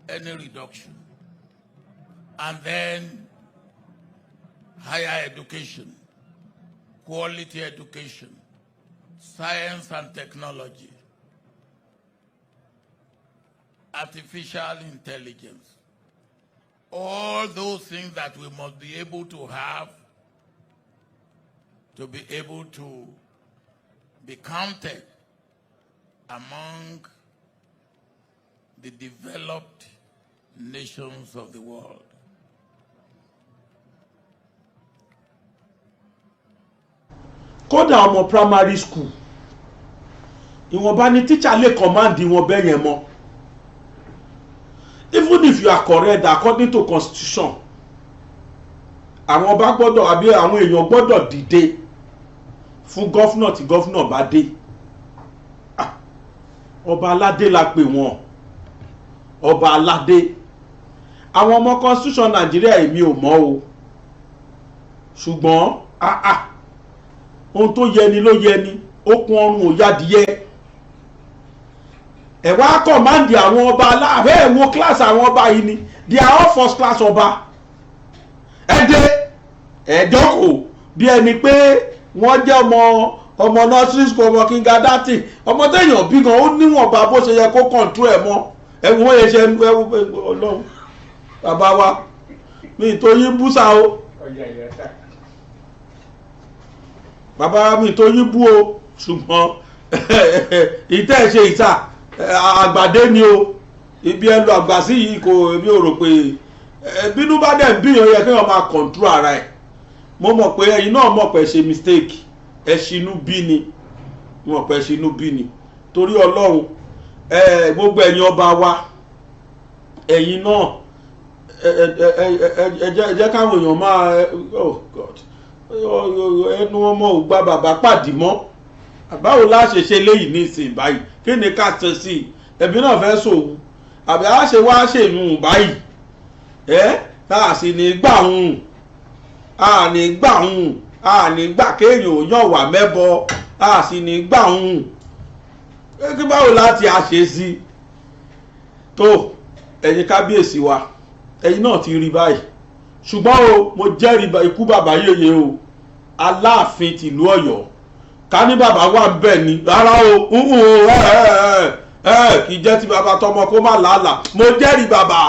any reduction. And then higher education, quality education, science and technology, artificial intelligence, all those things that we must be able to have to be able to be counted among the developed nations of the world. Kódà ọmọ primary school ìwọ̀nba ni teacher lè command wọn bẹ́ẹ̀ yẹn mọ́. Even if you are correct according to constitution, àwọn ọba gbọ́dọ̀ àbí àwọn èèyàn gbọ́dọ̀ dìde fún gọ́fúnà tí gọ́fúnà bá dé. Ọba aládé la pè wọ́n, ọba aládé. Àwọn ọmọ constitution Nàìjíríà èmi ò mọ̀ o, ṣùgbọ́n ohun tó yẹni ló yẹni, okùn ọrùn ò yádìyẹ. Ẹ wá kọ̀máǹdì àwọn ọba aláàbẹ̀ ẹ̀ wo class àwọn ọba yìí ni, they are all first class ọba. Ẹ̀dọ́kò bí ẹni pé wọ́n jẹ́ ọmọ nursery school, ọmọ kindergarten, ọmọ téèyàn bí gan ó níwọ̀nba bó ṣe yẹ kó control ẹ̀ mọ́. Ẹ̀wọ̀n yẹn ṣe Ọlọ́run bàbá wa mi tó yín búsà o. Bàbá mi tó yín bú o, ṣùgbọ́n ìtẹ́ ṣe ìta àgbàdé ni o. Ibi ẹlò àgbà sí yìí kò èmi ò rò pé bínú bá dẹ̀ ń bíyàn yẹ kí wọ́n máa control ara ẹ̀. Mo mọ̀ pé ẹ̀yin náà mọ̀ pé ṣe mistake, ẹ ṣinú bí ni. Mo mọ̀ pé ṣinú bí ni. torí Ọlọ́run gbogbo ẹ̀yin ọba wa ẹ̀yin náà ẹ jẹ́ káwọn èèyàn máa oh God ẹnu ọmọ ò gba bàbá pàdé mọ́ báwo la ṣe ṣe léyìí nísìnyí báyìí kí ni ká ṣe sí i ẹbí náà fẹ́ sòwò àbí a ṣe wá ṣèlú báyìí a sì ní gbà hùn a ní gbà hùn a ní gbà kéèyàn ò yàn wà mẹ́bọ a sì ní gbà hùn kí báwo láti a ṣe sí tó ẹ̀yin kábíyèsí wa ẹ̀yin náà ti rí báyìí ṣùgbọ́n o mo jẹ́rìí ikú bàbá yèyé o Aláàfin tìlú Ọ̀yọ́ ká ní bàbá wà ń bẹ̀ ni rárá o kì í jẹ́ ti bàbá tọmọ kó má làálàá mo jẹ́rìí bàbá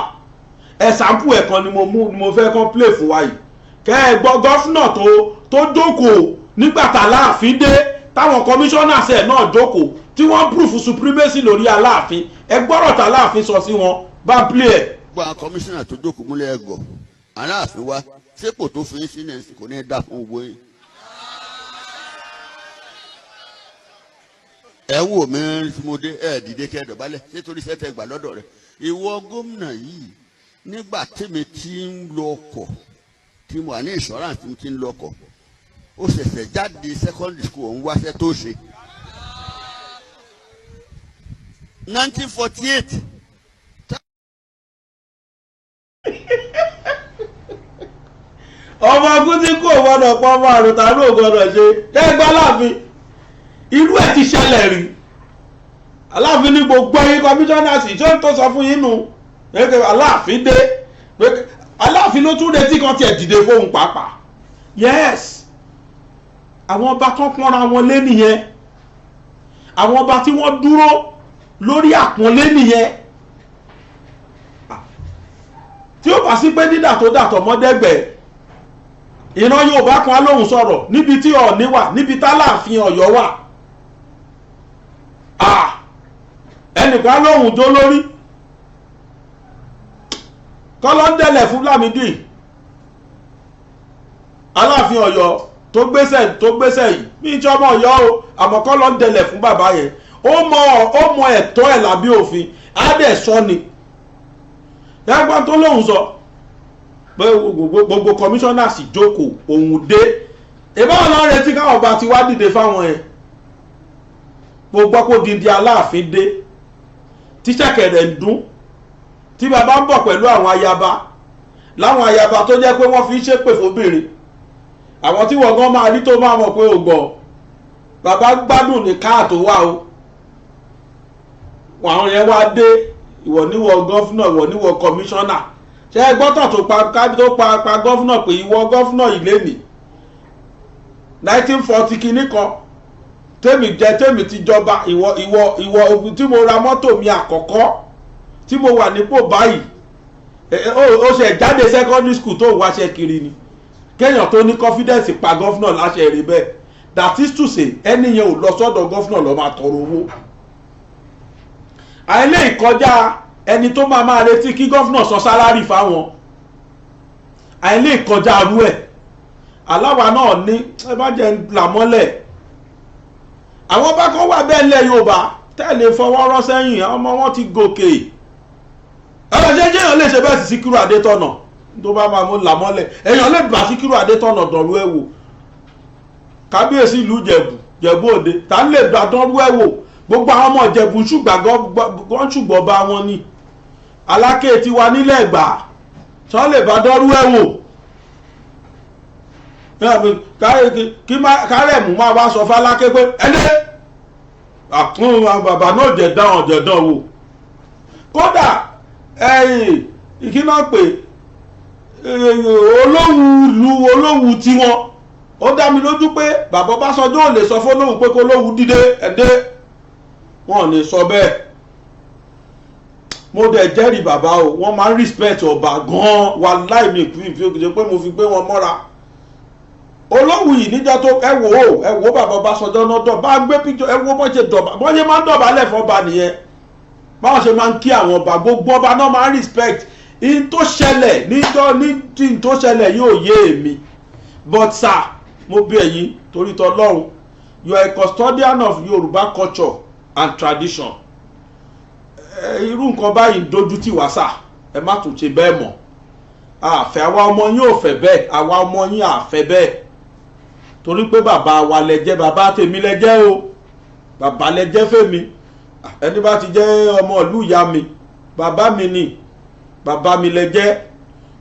ẹ̀sàmpù ẹ̀kan ni mo fẹ́ kán play fún wa yìí kẹ́ ẹ gbọ́ gọ́fúnà tó jókòó nígbà tá Aláàfin dé táwọn commissioners ẹ̀ náà jókòó tí wọ́n proof supremacy lórí Aláàfin ẹ gbọ́rọ̀ tá Aláàfin sọ sí wọn bá ń play ẹ̀. gbogbo àwọn commissioner tó jókòó múlẹ̀ ẹ̀gọ́ Aláàfin wa sépò tó fi ń sílẹ̀ kò ní dà fún owó yìí. ẹ wò mí tí mo dé ẹ dìde kẹ dọ̀bálẹ̀ nítorí sẹ́tẹ̀ gbà lọ́dọ̀ rẹ̀ ìwọ gómìnà yìí nígbà tèmi ti ń lọ ọkọ̀ tí mo wà ní insurance tí mo ti ń lọ ọkọ̀ ó ṣẹ̀ṣẹ̀ jáde secondary school òun wáṣẹ́ tó ṣe 1948. ọmọ ogun tí kò gbọdọ̀ pọ̀ ọmọ àrùn tàbí ò gbọdọ̀ ṣe ẹgbẹ́ Aláàfin irú ẹ̀ ti ṣẹlẹ̀ rí Aláàfin ní gbogbo ẹ̀yin commissioners ṣé tó sọ fún yín nù Aláàfin dé Aláàfin ló tún retí kan tiẹ̀ dìde fóun pàápàá yes àwọn ọba tó pọ́nra wọn lé nìyẹn àwọn ọba tí wọ́n dúró lórí àpọ́nlé nìyẹn tí ó bá sí pé dídà tó dàtọ̀ mọ́dẹ́gbẹ̀ẹ́ ìran Yorùbá kan alóhùn sọ̀rọ̀ níbi tí Ọọ̀ni wà níbi t'Aláàfin Ọ̀yọ́ wà ẹnìkan alóhùn jó lórí kọ́lọ́ndẹ̀lẹ̀ fún Lámídì Aláàfin Ọ̀yọ́ tó gbéṣẹ́ yìí ní ìjọba Ọ̀yọ́ o àmọ́ kọ́lọ́ndẹ̀lẹ̀ fún bàbá yẹn ó mọ ẹ̀tọ́ ẹ̀ lábẹ́ òfin á dẹ̀ sọ ni ẹgbọ́n tó lóhùn sọ pé gbogbo commissioners jókòó òun dé ìbáwọn náà retí káwọn ọba ti wá dìde fáwọn ẹ̀ gbogbo kó dìde Aláàfin dé tíṣẹ̀kẹ̀rẹ̀ ń dún tí bàbá ń bọ̀ pẹ̀lú àwọn ayaba láwọn ayaba tó jẹ́ pé wọ́n fi ń ṣépè fóbìnrin àwọn tí wọ́n gan máa rí tó máa mọ̀ pé ò gbọ́ bàbá gbádùn ní káà tó wà o àwọn yẹn wá dé ìwọ níwọ gọ́fúnà ìwọ níwọ kọmíṣánná ṣe é gbọ́tàn tó pa gọ́fúnà pé ìwọ gọ́fúnà yìí lé ní 1940 kìíní kan tèmi ti jọba ìwọ tí mo ra mọ́tò mi àkọ́kọ́ tí mo wà nípò báyìí ó ṣe jáde secondary school tó wáṣẹ́ kiri ni kéèyàn tó ní confidence pa gọ́fúnà láṣẹ rí bẹ́ẹ̀ that is to say ẹni yẹn ò lọ sọ́dọ̀ gọ́fúnà lọ máa tọrọ owó àìlè ìkọjá ẹni tó máa retí kí gọ́fúnà sọ sálárì fáwọn àìlè ìkọjá arú ẹ̀ aláwa náà ní ẹ bá jẹ́ làmọ́lẹ̀ àwọn bá kan wà bẹ́ẹ̀ lẹ̀ Yorùbá tẹ́lẹ̀ fọwọ́ rọ́ sẹ́yìn ọmọ wọn ti gòkè ẹ̀rọ jẹ́jẹ́ èèyàn lè ṣe bẹ́ẹ̀ sí Síkírù Adétọ̀nà tó bá máa mú làmọ́lẹ̀ èèyàn lè bá Síkírù Adétọ̀nà dọ̀rú ẹ̀ wò kábíyèsí ìlú Jẹ̀bú Òde tá lè gbà dọ̀rú ẹ̀ wò gbogbo àwọn ọmọ Ìjẹ̀bú ṣùgbọ́n bá wọn ní Aláké ti wà nílẹ̀ Ẹ̀gbá tán lè bá dọ́rú ẹ̀ wò kárẹ̀mù máa wá sọ fáláké pé ẹlẹ́ bàbá náà jẹ̀dán wò kódà ìkíná pé olóhùn tiwọn ó dá mi lójú pé bàbá Ọbásanjọ́ ò lè sọ fólóhùn pé kó lóhùn dìde ẹ̀dẹ́ wọn lè sọ bẹ́ẹ̀ mo dẹ̀ jẹ́rìí bàbá o wọ́n máa ń respect ọba gan-an wà láìmí ìfìyèkìjẹ́ pé mo fi gbé wọn mọ́ra olówù yìí níjọ́ tó ẹ wò bàbá Ọbásanjọ́ náà dọ̀ bá gbé píjọ ẹ wò bọ́n ṣe máa ń dọ̀bálẹ̀ fọ́ba nìyẹn báwọn ṣe máa ń kí àwọn ọba gbogbo ọba náà máa ń respect in tó ṣẹlẹ̀ ní tó ṣẹlẹ̀ yóò yé èmi but sir mo bí ẹ̀yin torí tọlọ́run you are a custodian of Yoruba culture and tradition. Irú nǹkan báyìí ń dojú tì wá sà, ẹ má tún ṣe bẹ́ẹ̀ mọ́. Àfẹ́ àwa ọmọ yín ò fẹ́ bẹ́ẹ̀, àwa ọmọ yín àfẹ́ bẹ́ẹ̀. Torí pé bàbá wa lẹ jẹ́, bàbá tèmi lẹ jẹ́ o, bàbá lẹ jẹ́ fèmi. Ẹni bá ti jẹ́ ọmọ ìlú ìyá mi, bàbá mi ni, bàbá mi lẹ jẹ́.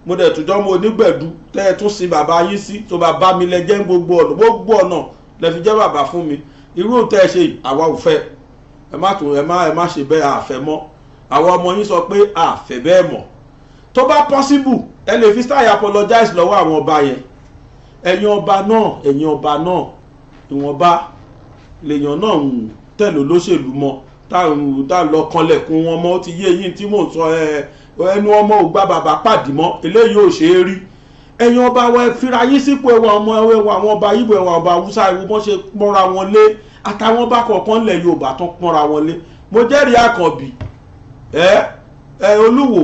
Mo dẹ̀ tún jọ́ mo onígbẹ̀dú tẹ́ ẹ tún sin bàbá yín sí, tó bàbá mi lẹ jẹ́ gbogbo ọ̀nà lẹ fi jẹ́ bàbá fún mi. Irú tẹ́ ẹ ṣe àwa ò fẹ́. Ẹ má ṣe bẹ́ẹ̀, àfẹ́ mọ́. Àwa ọmọ yín sọ pé àfẹ́ bẹ́ẹ̀ mọ́. Tó bá possible ẹ lè fi style apologize lọ́wọ́ àwọn ọba yẹn. Ẹ̀yin ọba náà ìwọ̀nba lèèyàn náà ń tẹ̀lé olóṣèlú mọ́ tá lọ kanlẹ̀kùn wọn mọ́. Ó ti yé yín tí mò ń sọ ẹnu ọmọ ò gbá bàbá pàdé mọ́, eléyìí ò ṣe é rí. Ẹ̀yin ọba wa fira yín sípò ẹwà àwọn ọba Yíbo, ẹwà ọba Haúsá, ìwọ bọ́n ṣe pọ́nra wọn lé, àtàwọn ọba kọ̀ọ̀kan lẹ̀ Yorùbá tán pọ́nra wọn lé. Mo jẹ́rìí Àkànbí Olúwo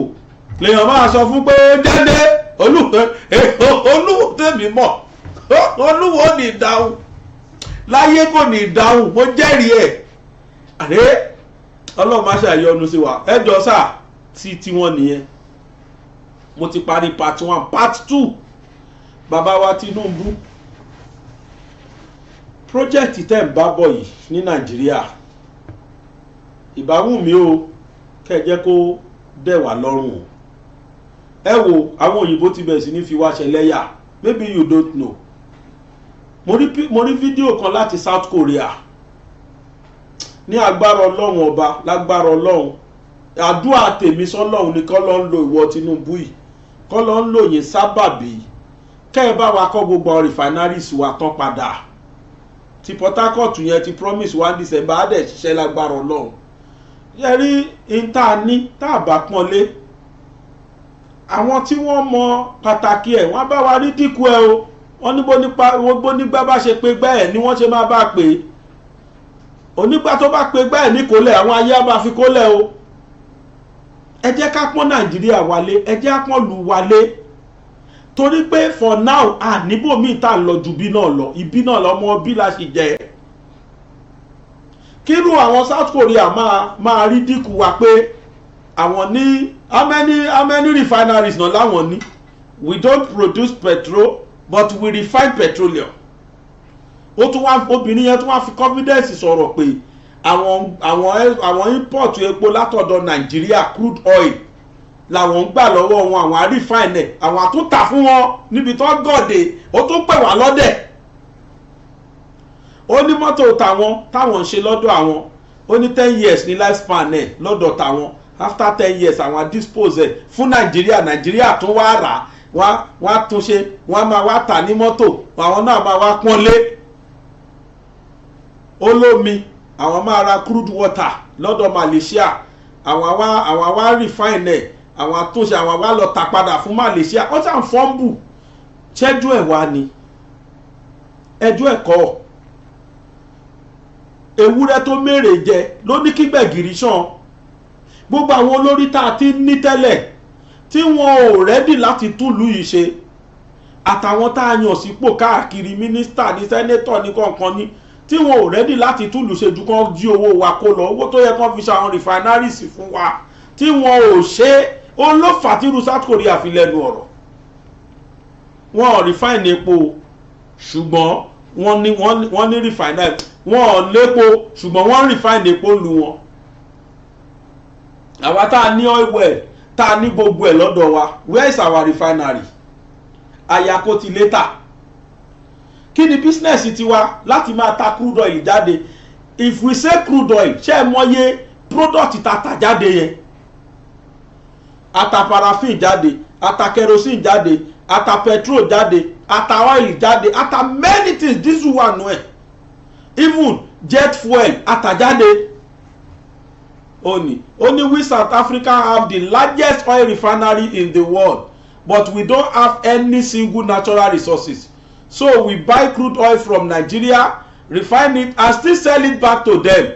lèèyàn máa sọ fún pé Dide Olúwo tèmi mọ̀, Olúwo ní ìdáhùn láyé, kò ní ìdáhùn. Mo jẹ́rìí ẹ̀ Ọlọ́run má ṣàyọnu sí wa. Ẹjọ́ sáà tí wọ́n nìyẹn. Mo ti parí part 1. Part 2 bàbá wa Tinunbu, project tẹ́ ń bá bọ̀ yìí ní Nàìjíríà, ìbáwù mi o kẹ́ jẹ́ kó dẹ̀ wá lọ́rùn. Ẹ wo àwọn òyìnbó ti bẹ̀rẹ̀ sí ní fi wá ṣẹlẹ́yà. Maybe you don't know. Mo rí fídíò kan láti South Korea. Ní agbára Ọlọ́run ọba, lágbára Ọlọ́run, àdúrà tèmi sọ́lọ́run ni kọ́ ló ń lo ìwọ Tinúbù yìí, kọ́ ló ń lò yín sábàbí kẹ́ ẹ bá wa kọ́ gbogbo àwọn refineries wa tán padà. Ti Port Harcourt yẹn ti promise wa December á dẹ̀ ṣiṣẹ́ lágbára Ọlọ́run. Yẹ rí ìta ní tá a bá pọ́n lé, àwọn tí wọ́n mọ pàtàkì ẹ̀ wọ́n bá wa rí dínkù ẹ̀ o. Wọ́n ní bó nígbà bá ṣe pé gbá ẹ̀ ni wọ́n ṣe máa bá pè é. Onígbà tó bá pé gbá ẹ̀ ní kólẹ̀, àwọn ayé á máa fi kólẹ̀ o. Ẹ jẹ́ ká pọ́n Nàìjíríà wálé, ẹ jẹ́ ká pọ́n lù wálé. Torí pé for now níbò míì tá lọ ju bí náà lọ, ibi náà lọmọ bí la ṣe jẹ. Kírú àwọn South Korea máa rí dínkù wa pé àwọn ní how many refineries náà láwọn ní. We don't produce petrol but we refine petroleum. Ó tún wá obìnrin yẹn tún wá fi confidence sọ̀rọ̀ pé àwọn import epo látọ̀dọ̀ Nàìjíríà crude oil làwọn ń gbà lọ́wọ́ wọn, àwọn refine ẹ̀, àwọn àtúntà fún wọn níbi tó gọ̀dẹ̀. Ó tún pè wá lọ́dẹ̀. Ó ní mọ́tò táwọn ń ṣe lọ́dọ̀ àwọn, ó ní 10 years ní lifespan ẹ̀ lọ́dọ̀ táwọn. After 10 years àwọn dispose ẹ̀ fún Nàìjíríà tún wá rà, wọ́n tún ṣe, wọ́n máa wá tà ní mọ́tò, àwọn náà máa wá pọ́n lé. Olómi àwọn máa ra crude water lọ́dọ̀ Malaysia, àwọn wá refine ẹ̀, àwọn àtúnṣe, àwọn wá lọ tà padà fún Malaysia. Ó sàn fọ́ǹbù. Ṣẹ́jú ẹ̀ wá ni ẹjọ́ ẹ̀kọ́. Ewúrẹ́ tó mèrè jẹ ló ní kí gbẹ̀gìrì ṣàn. Gbogbo àwọn olórí tá a ti ní tẹ́lẹ̀ tí wọn ò rẹ́dì láti túlù yìí ṣe, àtàwọn tá a yàn sípò káàkiri, mínísítà ní sẹ́nétọ̀ ní kọ̀ọ̀kan ní, tí wọn ò rẹ́dì láti túlù ṣe ju kán jí owó wa kó lọ, owó tó yẹ kán fi ṣe àwọn refineries fún wa, tí wọn ò ṣe. Ó ló fà tí South Korea fi lẹ́nu ọ̀rọ̀. Wọn ò refine epo ṣùgbọ́n wọ́n ní refinery. Wọn ò lépo ṣùgbọ́n wọ́n refine epo lu wọn. Àwa tá a ní oil well, tá a ní gbogbo ẹ̀ lọ́dọ̀ wa, where is our refinery? Àyàkó ti létà. Kí ni business tiwa láti máa ta crude oil jáde? If we say crude oil, ṣé ẹ mọye product ta tà jáde yẹn? Ata paraffin jáde, ata kerosene jáde, ata petrol jáde, ata oil jáde, ata many things. This one no. Even jet fuel ata jáde. Only we South Africa have the largest oil refinery in the world, but we don't have any single natural resources. So we buy crude oil from Nigeria, refine it and still sell it back to them.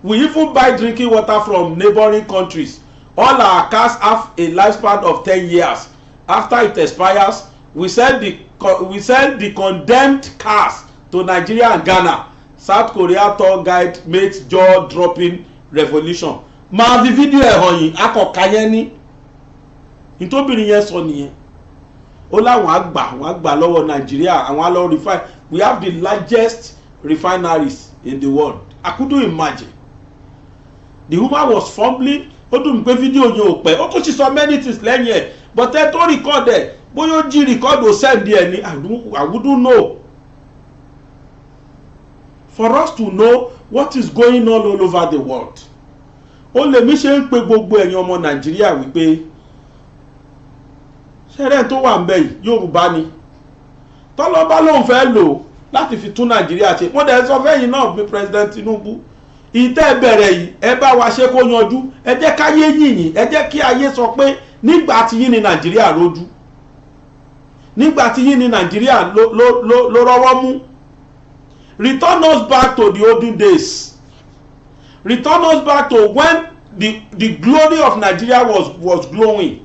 We even buy drinking water from neighboring countries. All our cars have a lifespan of 10 years. After it expires, we sell the condemned cars to Nigeria and Ghana. South Korea tour guide makes jaw dropping revolution máa fi fídíò ẹ̀ hàn yìí akọ̀ka yẹn ní nítòbìnrin yẹn sọ nìyẹn ó láwọn àgbà lọ́wọ́ Nàìjíríà àwọn alọ́ refine we have the largest refineries in the world. I couldn't imagine. The woman was fumbling. Ó dùn mí pé fídíò yẹn ò pẹ́ ó tún ṣe so many things lẹ́yìn ẹ̀ but ẹ tó record ẹ̀ bóyá ó jí record ò send ẹ̀ ní I wouldn't know. For us to know what is going on all over the world ó lè mí ṣe ń pe gbogbo ẹ̀yin ọmọ Nàìjíríà wípé ṣẹ́rẹ́ tó wà ń bẹ̀ yìí Yorùbá ni tọ́lọ́bá ló ń fẹ́ lò láti fi tún Nàìjíríà ṣe mo dẹ̀ sọ fẹ́yìn náà bí President Tinunbu ìtẹ́ bẹ̀rẹ̀ yìí ẹ bá wa ṣe kó yanjú ẹ jẹ́ káyé yìnyín ẹ jẹ́ kí ayé sọ pé nígbà tí yín ní Nàìjíríà rojú nígbà tí yín ní Nàìjíríà ló rọ́wọ́ mú. Return us back to the olden days. Return us back to when the glory of Nigeria was glowing.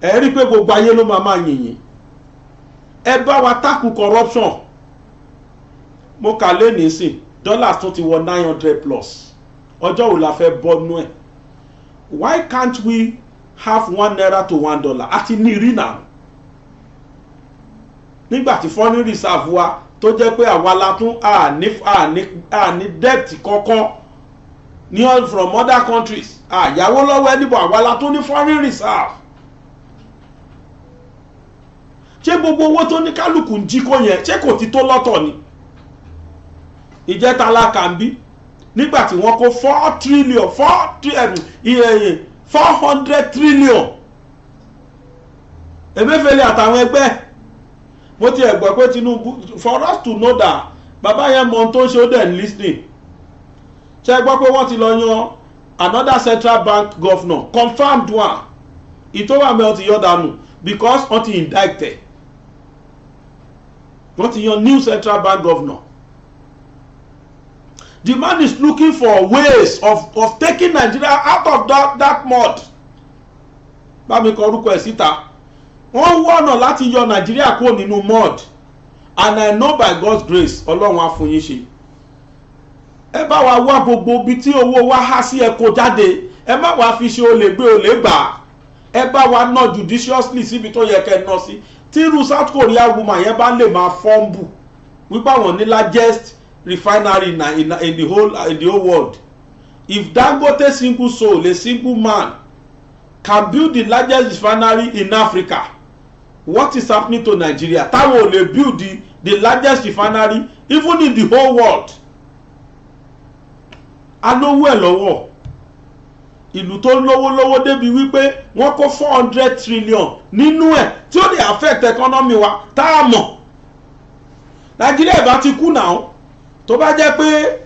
Ẹ rí pé gbogbo ayé ló máa yìnyín. Ẹ bá wa tackle corruption. Mo kà lé nísìn dollars tó ti wọ 900 plus. Ọjọ́ wo la fẹ́ bọ́nú ẹ̀? Why can't we have 1 naira to $1? Àti ní rí náà. Nígbà tí foreign reserve wa tó jẹ́ pé àwa la tún ní debt kankan ní from other countries àyàwó lọ́wọ́ ẹnìbọ̀ àwa la tún ní foreign reserve. Ṣé gbogbo owó tó ní kálukú ń jí kó yẹn ṣé kò ti tó lọ́tọ̀ ni? Ìjẹta la kà ń bí nígbà tí wọ́n kó 400 trillion Emefiele àtàwọn ẹgbẹ́ mo ti ẹ̀ gbọ́ pé Tinunbu for us to know that bàbá yẹn mọ tó ń ṣe ó dẹ̀ ń listening ṣe gbọ́ pé wọ́n ti lọ yan another central bank governor confirmed one ìtọ́wà mẹ́wọ́n ti yọ dànù because wọ́n ti indicted wọ́n ti yan new central bank governor. The man is looking for ways of taking Nigeria out of that mud. Bá mi kọ orúkọ ẹ̀ síta. Wọ́n wọ́nà láti yọ Nigeria kúrò nínú mud. And I know by God's grace Ọlọ́run á fún yín ṣe. Ẹ bá wa wá gbogbo ibi tí owó wa há sí ẹ kó jáde. Ẹ má wá fi ṣe olè gbé olè gbà. Ẹ bá wa ná judiciously síbi tó yẹ kẹ́ ná sí. Tí irú South Korea woman yẹn bá lè máa fọ́ǹbù wípé àwọn ní largest refinery in the whole world. If Dangote single soul, a single man, can build the largest refinery in Africa, what is happening to Nigeria? Táwọn ò lè build the largest refinery even in the whole world. Alówó ẹ̀ lọ́wọ́. Ìlú tó lówó débi wípé wọ́n kó 400 trillion nínú ẹ̀ tí ó lè affect economy wa tá a mọ̀. Nigeria bá ti kú náà. Tó bá jẹ́ pé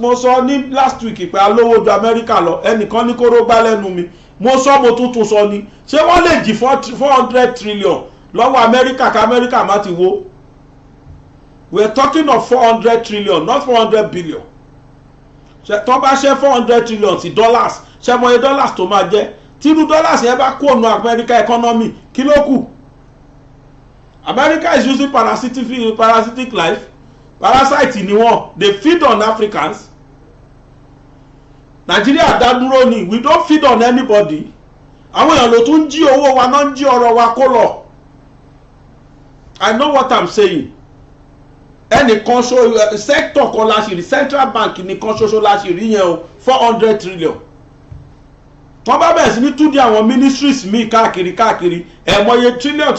mo sọ ní last week pé alówó ju America lọ ẹnìkan ní kóró gbá lẹ́nu mi mo sọ mo tuntun sọ ni ṣé wọ́n lè jí 400 trillion lọ́wọ́ America ká America má ti wó. We are talking of 400 trillion not 400 billion. Tó bá ṣe 400 trillion sí dollars ṣe mọ iye dollars tó máa jẹ́ tírú dollars yẹn bá kó nu America economy kí ló kù? America is using parasitic life. Parasite ni wọ́n they feed on Africans. Nigeria dá dúró ni we don't feed on anybody. Àwọn èèyàn ló tún jí owó wa náà ń jí ọrọ̀ wa kó lọ. I know what I'm saying. Ẹnìkan ṣo sector kan láṣìírí central bank nìkan ṣoṣo láṣìírí yẹn o 400 trillion. Wọ́n bá bẹ̀rẹ̀ sí ní túndí àwọn ministries míì káàkiri ẹ̀mọye trillion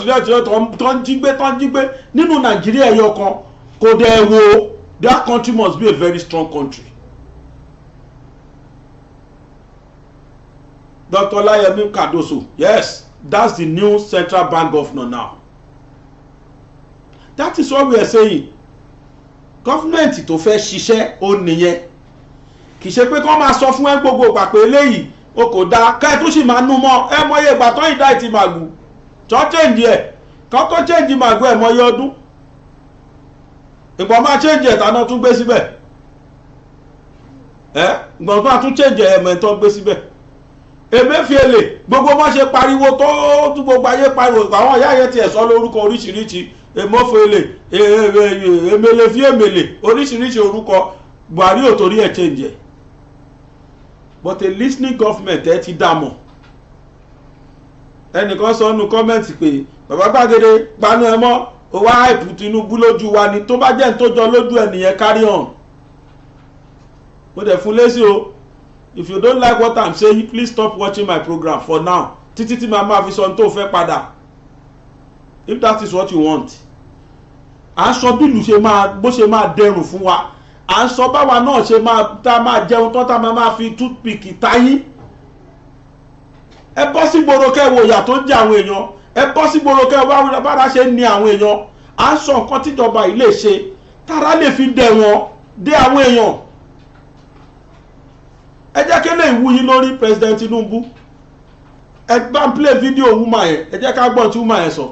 tó ń jí gbé nínú Nàìjíríà ẹyọ kan. Kò dẹ̀ wo that country must be a very strong country. Dr. Layemi Cardoso, yes, that's the new central bank governor now. That is what we are saying. Government tó fẹ́ ṣiṣẹ́ ó nìyẹn. Kì í ṣe pé kán máa sọ fún ẹ gbogbo ìgbà pé eléyìí o kò dáa ká ẹ tó sì máa nú mọ́ ẹ mọye ìgbà tó ìdá ìtì màgù tó change ẹ̀ kán tó change màgù ẹ mọye ọdún. Ìgbọ̀n máa change ẹ̀ta náà tún gbé síbẹ̀ ìgbọ̀n máa tún change ẹ̀mẹ̀ tó gbé síbẹ̀. Emefiele gbogbo wọn ṣe pariwo tó tún gbogbo ayé pariwo àwọn ìyá yẹn tiẹ̀ sọ lórúkọ oríṣiríṣi Emofele emele fi emele oríṣiríṣi orúkọ Buhari ò torí ẹ̀ change ẹ̀ but a listening government ẹ ti dàmọ̀ ẹnìkan sọ nínú kọ́mẹ́ǹtì pé bàbá Gbàgede gbanú ẹ mọ́ ó wá àìpù Tinúbú lójú wa ni tó bá jẹ́ ní tó jọ lójú ẹ nìyẹn carry on mo dẹ̀ fún lésì o if you don't like what I'm saying please stop watching my program for now títí tí màá máa fi sọ ní tó fẹ́ padà if that is what you want à ń sọ bílù ṣe máa bó ṣe máa dẹrùn fún wa à ń sọ báwa náà ṣe máa jẹun tán tá máa fi toothpick táyín ẹ bọ́ sí gbòòrò kẹwò ìyà tó ń jẹ àwọn èèyàn ẹ bọ́ sí gbòòrò kẹwò bára ṣe ń ní àwọn èèyàn à ń sọ nǹkan tíjọba yìí lè ṣe tára lè fi dẹ̀ wọ́n dé àwọn èèyàn ẹ jẹ́ kí lè wú yín lórí President Tinunbu ẹ bá ń play video woman yẹn ẹ jẹ́ ká gbọ́ tí woman yẹn sọ.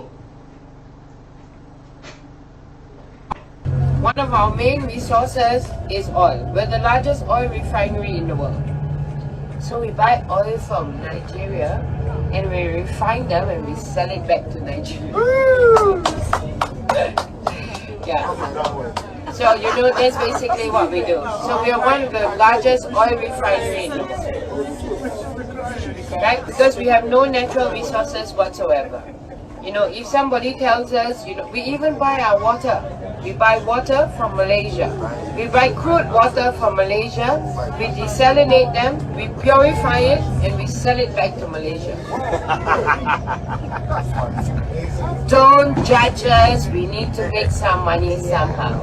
One of our main resources is oil. We're the largest oil refinery in the world. So we buy oil from Nigeria and we refine them and we sell it back to Nigeria. Yeah. So you know that's basically what we do. So we are one of the largest oil refineries in the world. Right? Because we have no natural resources whatsoever. You know, if somebody tells us, you know, we even buy our water. We buy water from Malaysia. We buy crude water from Malaysia. We desalinate them, we purify it, and we sell it back to Malaysia. Don't judge us. We need to make some money somehow.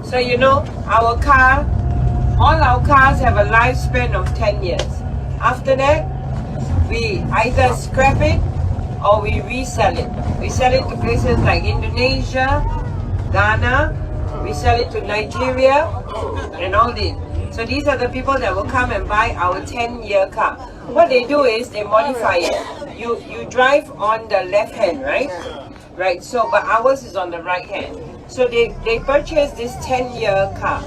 So you know, our car, all our cars have a lifespan of 10 years. After that, we either scrap it or we resell it. We sell it to places like Indonesia, Ghana, we sell it to Nigeria, and all this. So these are the people that will come and buy our 10-year car. What they do is they modify it. You drive on the left hand, right? Right, so but ours is on the right hand. So they purchase this 10-year car,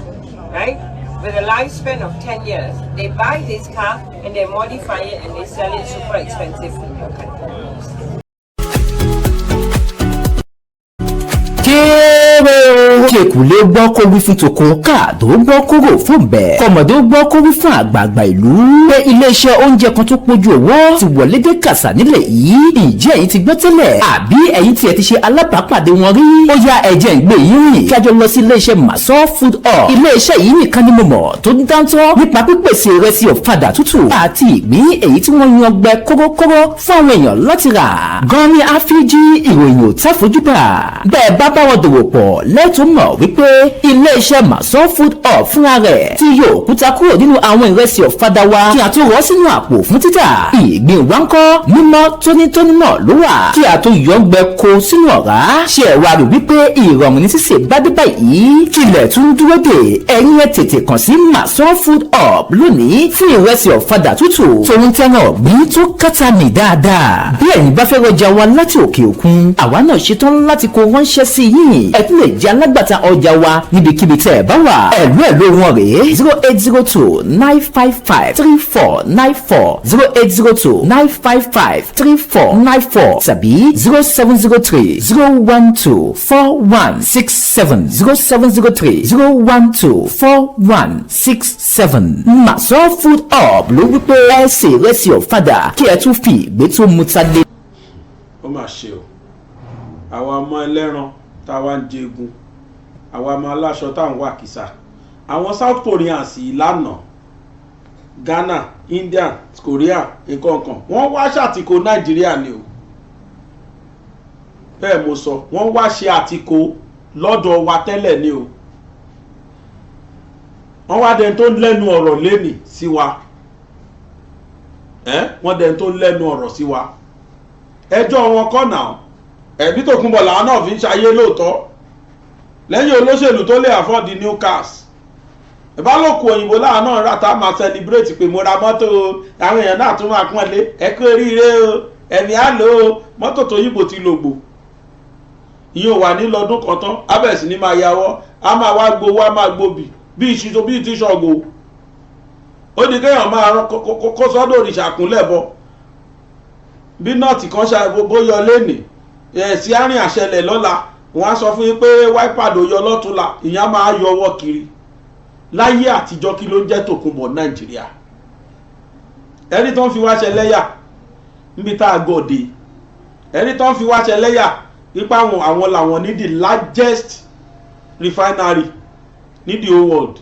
right? With a lifespan of 10 years. They buy this car and they modify it and they sell it super expensive in your country. kí èkùlé gbọ́ kó wí fún tòkun káàdó gbọ́ kó rò fún bẹ́ẹ̀ kọmọdé gbọ́ kó wí fún àgbààgbà ìlú pé iléeṣẹ́ oúnjẹ kan tó pójú owó ti wọlé dé kàsà nílẹ̀ yìí ǹjẹ́ ẹ̀yin ti gbọ́ tẹ́lẹ̀ àbí ẹ̀yin tiẹ̀ ti ṣe alábàápàdé wọn rí ó yá ẹ̀jẹ̀ ìgbé yín rìn kájọ lọ sí iléeṣẹ́ Maso Food Hub iléeṣẹ́ yìí nìkan ni mo mọ̀ tó ń dáńtọ́ nípa pípèsè ìrẹsì ọ̀fadà tútù àti ìgbín èyí tí wọ́n yan gbẹ kórókóró fún àwọn èèyàn láti rà gan ni àfíjí ìròyìn ò táfojúbà bẹ́ẹ̀ bá bá wọn dòwò pọ̀ lẹ́tọ̀ọ́ mọ̀ wípé iléeṣẹ́ Maso Food Hub fúnra rẹ̀ ti yọ òkúta kúrò nínú àwọn ìrẹsì ọ̀fadà wa kí a tó rọ́ sínú àpò fún títà ìgbín wa ń kọ́ mímọ́ tónítóní náà ló wà kí a tó yọ gbẹ kó sínú ọ̀rá ṣe ẹ̀wà rò wípé ìrọ̀rùn ní sísè bá dé báyìí kílẹ̀ tún dúró dè ẹ̀yin ẹ̀ tètè kàn sí Maso Food Hub lónìí fún ìrẹsì ọ̀fadà tútù tòun tẹ́ràn ọ̀gbìn tó kátà mì dáadáa bí ẹ̀yin bá fẹ́ rọjà wa láti òkè òkun àwa náà ṣetán láti kó ránṣẹ́ sí yín ẹ tún lè jẹ́ alágbàtà ọjà wa níbikíbi tẹ́ ẹ bá wà ẹ̀lú wọn rèé 0802-955-3494 0802-955-3494 tàbí 0703-012-4167 0703-012-4167 Maso Food Hub ló wípé ẹ ṣe ìrẹsì ọ̀fadà kí ẹ tún fi ìgbé tó mú ta lé. ó mà ṣe o àwa ọmọ ẹlẹ́ran táwa ń jẹgun àwa ọmọ aláṣọ táwọn wà kìsà àwọn South Koreans ìlànà Ghana India Korea nǹkankan wọ́n wá ṣàtìkò Nàìjíríà ni o bẹ́ẹ̀ mo sọ wọ́n wá ṣe àtìkò lọ́dọ̀ wa tẹ́lẹ̀ ni o wọ́n wá dẹni tó lẹ́nu ọ̀rọ̀ lẹ́nì sí wa wọ́n dẹni tó lẹ́nu ọ̀rọ̀ sí wa ẹjọ́ wọn kọ́ náà ẹ̀bí tó kúnbọ̀ làwọn náà fi ń ṣayé lóòótọ́ lẹ́yìn olóṣèlú tó lè afford the new cars ìbálòkù òyìnbó láwọn náà rà tá a máa celebrate pé mo ra mọ́tò àwọn èèyàn náà tún máa pọ́n lé ẹ kú oríire o ẹ̀mí á lò ó mọ́tò tó yìnbó ti lògbò ìyẹn wà ní lọ́dún kan tán abẹ́sì ní máa yàwọ́ a máa wá gbowó a máa gbòbì bí ìṣìṣọ́ bí ti ṣọ́gbó ó di kéèyàn máa kó sọ́dọ̀ òrìṣà kúnlẹ̀ bọ́ bí nọ́ọ̀tì kan ṣàgbogbo yọ lẹ́nì sí àárín àṣẹlẹ̀ lọ́la wọ́n á sọ fún yín pé wáìpà ló yọ lọ́túnla ìyẹn máa yọ ọwọ́ kiri. Láyé àtijọ́ kí ló ń jẹ́ Tòkunbọ̀ Nàìjíríà? Ẹni tó ń fi wá ṣẹlẹ́yà níbi tá a gòdè, ẹni tó ń fi wá ṣẹlẹ́yà nípa àwọn làwọn ní the largest refinery ní the whole world.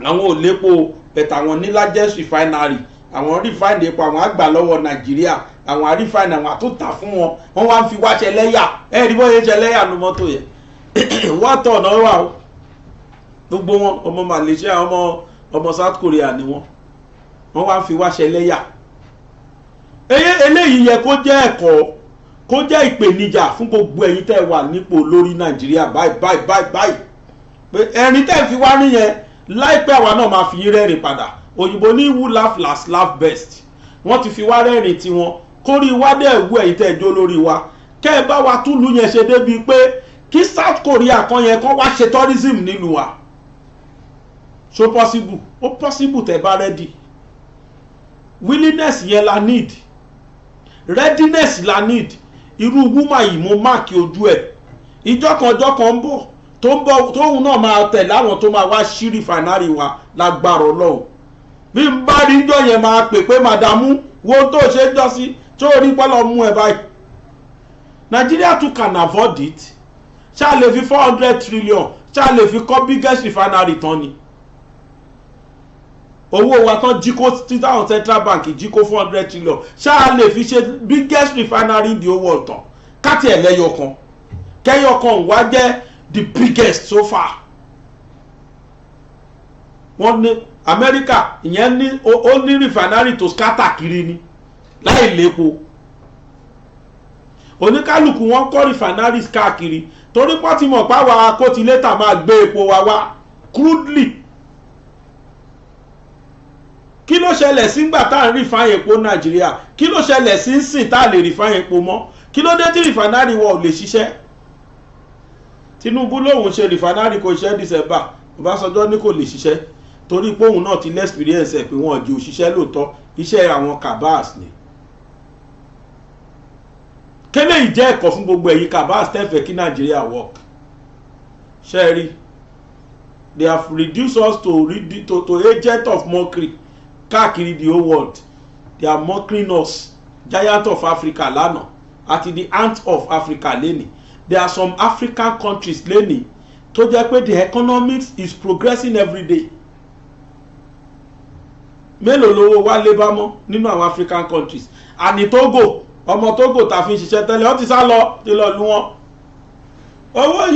Àwọn ò lépo bẹ̀tà àwọn ní largest refinery, àwọn refine epo àwọn àgbà lọ́wọ́ Nàìjíríà, àwọn àrífine àwọn àtúntà fún wọn, wọ́n wá ń fi wá ṣẹlẹ́yà. Ẹ̀rí bóyá ṣẹlẹ́yà nu mọ́tò yẹn wọ́n tọ̀ ọ̀nà wà ó. Gbogbo wọn ọmọ Malaysia ọmọ South Korea ni wọ́n wá ń fi wá ṣẹlẹ́yà. Eléyìí yẹ kó jẹ́ ẹ̀kọ́, kó jẹ́ ìpèníjà fún gbogbo ẹ̀yin tẹ́ wà nípò lórí Nàìjíríà báyìí pé ẹ̀rín tẹ́ fi wá níyẹn láìpẹ́ àwa náà máa fi yín rẹ́rìn padà. Òyìnbó ní who laugh last laugh best. Wọ́n ti fi wá rẹ́rìn tiwọn kórí wá dẹ̀ wú ẹ̀yin tẹ́ jó lórí wa. Kẹ́ ẹ bá wa túlù yẹn ṣe débi pé kí South Korea kan yẹn kán wá ṣe tourism nílùú wa. So possible? Ó possible tẹ́ bá ready. Willingness yẹn la need, readiness la need. Irú woman yìí mo máàkì ojú ẹ̀. Ìjọ́ kan ń bọ̀ tóun náà máa tẹ̀ láwọn tó máa wá ṣí rìfànárì wa lágbára Ọlọ́run. Bí n bá rí ìjọ yẹn máa pè pé màdàmú wo tó ṣe jọ sí tó rí pọ́lọ́ mú ẹ báyìí. Nigeria too can afford it. Ṣá lè fi 400 trillion ṣá lè fi kọ́ biggest refinery tán ni. Owó wa tán jíkó títàwọn Central Bank jíkó 400 trillion ṣá lè fi ṣe biggest refinery in the whole world tán. Káti ẹ̀ lẹ́yọkan kẹ́yọkan wá jẹ́ the biggest so far. Wọ́n ní America ìyẹn ní ó ní refinery tó scatter kiri ni láì lépo. Oníkálùkù wọn kọ́ refineries káàkiri torí pọ́ ti mọ̀ páwa kó ti létà máa gbé epo wa wá crudely. Kí ló ṣẹlẹ̀ sígbà tá à ń refine epo Nàìjíríà? Kí ló ṣẹlẹ̀ sí sìn tá à lè refine epo mọ́? Kí ló dé tí refinery wọn ò lè ṣiṣẹ́? Tinunbu lòun ṣe refinery kò ṣiṣẹ́ December, Obasanjo ní kò lè ṣiṣẹ́ torí pé òun náà ti lè experience ẹ̀ pé wọn ò jẹ́ òṣìṣẹ́ lóòótọ́, iṣẹ́ àwọn cabals ni. Kélé yìí jẹ́ ẹ̀kọ́ fún gbogbo ẹ̀yin cabals tẹ́fẹ̀ẹ́ kí Nàìjíríà work. Ṣẹ́rí, they have reduced us to agent of mockery káàkiri the whole world. They are mocking us, giant of Africa lánàá àti the ant of Africa lẹ́nìí. There are some African countries lẹ́nìí tó jẹ́ pé the economics is progressing every day. Mélòó lówó wá lé bá mọ́ nínú àwọn African countries? Àní Togo, ọmọ Togo tá fi ń ṣiṣẹ́ tẹ́lẹ̀ ó ti sá lọ ti lọ lú wọn. Owó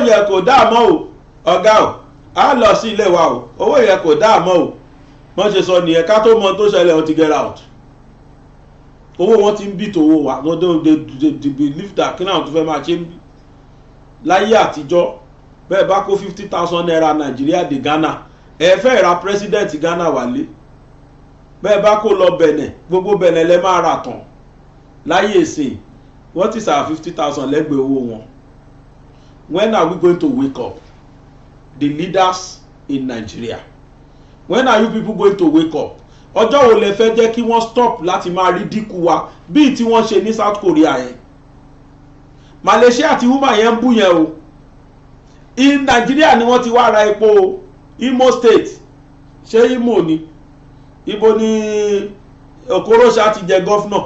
yẹn kò dáa mọ́ o ọ̀gá o, á lọ sí ilé wa o, owó yẹn kò dáa mọ́ o. Wọ́n ṣe sọ nìyẹn ká tó mọ tó ṣẹlẹ̀ wọ́n ti get out. Owó wọn ti ń bí tòwó wa, they believe that kí náà tó fẹ́ máa ṣe ń bí. Láyé àtijọ́ bẹ́ẹ̀ bá kó 50,000 naira Nàìjíríà dé Ghana ẹ fẹ́ ra president Ghana wálé. Bẹ́ẹ̀ bá kó lọ Benin gbogbo Benin lẹ máa rà tán. Láyé ìsìn wọ́n ti sà 50,000 lẹ́gbẹ̀ẹ́ owó wọn. When are we going to wake up? The leaders in Nigeria. When are you people going to wake up? Ọjọ́ wo lẹ fẹ́ jẹ́ kí wọ́n stop láti máa rí dínkù wa bíi tí wọ́n ṣe ní South Korea yẹn? Malaysia àti woman yẹn ń bú yẹn o. In Nigeria ni wọ́n ti wá ra epo o. Imo State ṣé Imo ni? Ibo ni Okorocha ti jẹ gọ́fúnà?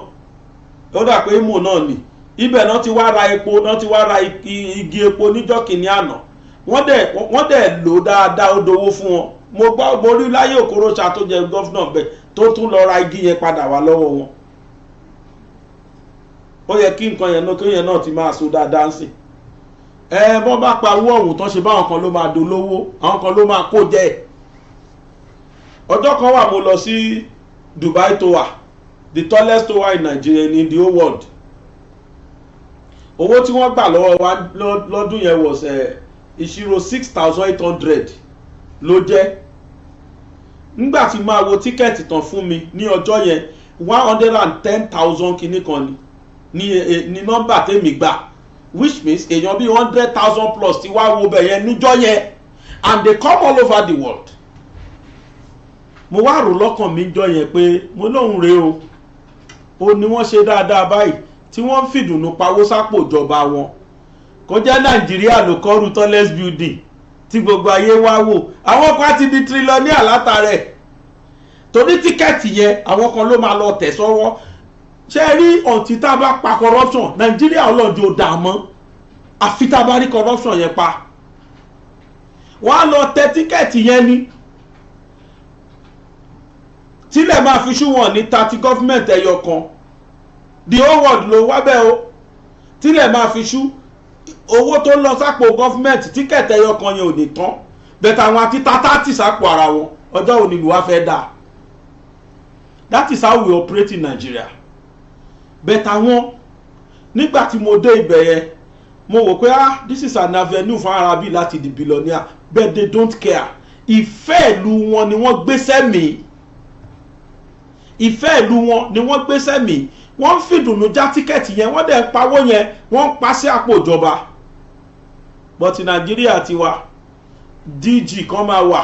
Ó dà pé Imo náà ni. Ibẹ̀ náà ti wá ra epo, náà ti wá ra igi epo níjọ́ kìíní àná. Wọ́n dẹ̀ lò dáadáa ó dowó fún wọn. Mo rí láyé Okorocha tó jẹ gọ́fúnà bẹ́ẹ̀ tó tún lọ ra igi yẹn padà wá lọ́wọ́ wọn. Ó yẹ kí nǹkan yẹn náà ti máa so dáadáa ń sìn. Bọ́n bá pa owó ọ̀hún tán ṣe báwọn kan ló máa dolówó, àwọn kan ló máa kó jẹ́. Ọjọ́ kan wà mo lọ sí Dubai Tower, the tallest tower in Nigeria in the whole world. Owó tí wọ́n gbà lọ́wọ́ wa lọ́dún yẹn was ìṣirò 6,800 ló jẹ́. Nígbà tí máa wo tíkẹ́ẹ̀tì tán fún mi ní ọjọ́ yẹn 110,000 kìíní kan ní nọ́mbà tèmi gbà, which means èèyàn bí 100,000 plus ti wá wo bẹ̀ yẹn níjọ́ yẹn, and they come all over the world. Mo wá rò lọ́kàn mi jọ yẹn pé mo lóhun rèé o, ó ní wọ́n ṣe dáadáa báyìí tí wọ́n ń fìdùnnú pawó sápò ìjọba wọn kó jẹ́ Nàìjíríà ló kọ́rù tallest building tí gbogbo ayé wá wò àwọn kan ti di trillionaire látàrẹ̀ torí tíkẹ́ẹ̀tì yẹn àwọn kan ló máa lọ tẹ̀ sọ́wọ́ ṣe rí ọ̀tí tá a bá pa corruption Nàìjíríà ọlọ́jọ́ dà mọ́ àfi tá a bá rí corruption yẹn pa wọ́n á lọ tẹ tíkẹ́ẹ̀tì yẹn ni tílẹ̀ máa fi ṣú wọn ní 30 gọ́fìmẹ̀ntì ẹyọ kan the whole world ló wá bẹ́ẹ̀ o tílẹ̀ máa fi ṣú owó tó lọ sápò gọ́fìmẹ̀ntì tíkẹ́ẹ̀tì ẹyọ kan yẹn ò ní tán bẹ̀tẹ̀ àwọn àti 30 sápò ara wọn ọjọ́ òní ìlú wa fẹ́ dà that is how we operate in Nigeria bẹ̀tẹ̀ àwọn nígbà tí mo dé ibẹ̀ yẹn mo wò pé this is an avenue fún Arabi láti di billionaire but they don't care ìfẹ́ ìlú wọn ni wọ́n gbéṣẹ́ mi ìfẹ́ ìlú wọn ni wọ́n gbéṣẹ́ mi wọ́n ń fìdùnnú já tíkẹ́ẹ̀tì yẹn wọ́n dẹ̀ ń pawó yẹn wọ́n ń pa sí àpò ìjọba but Nàìjíríà tiwa DG kan máa wà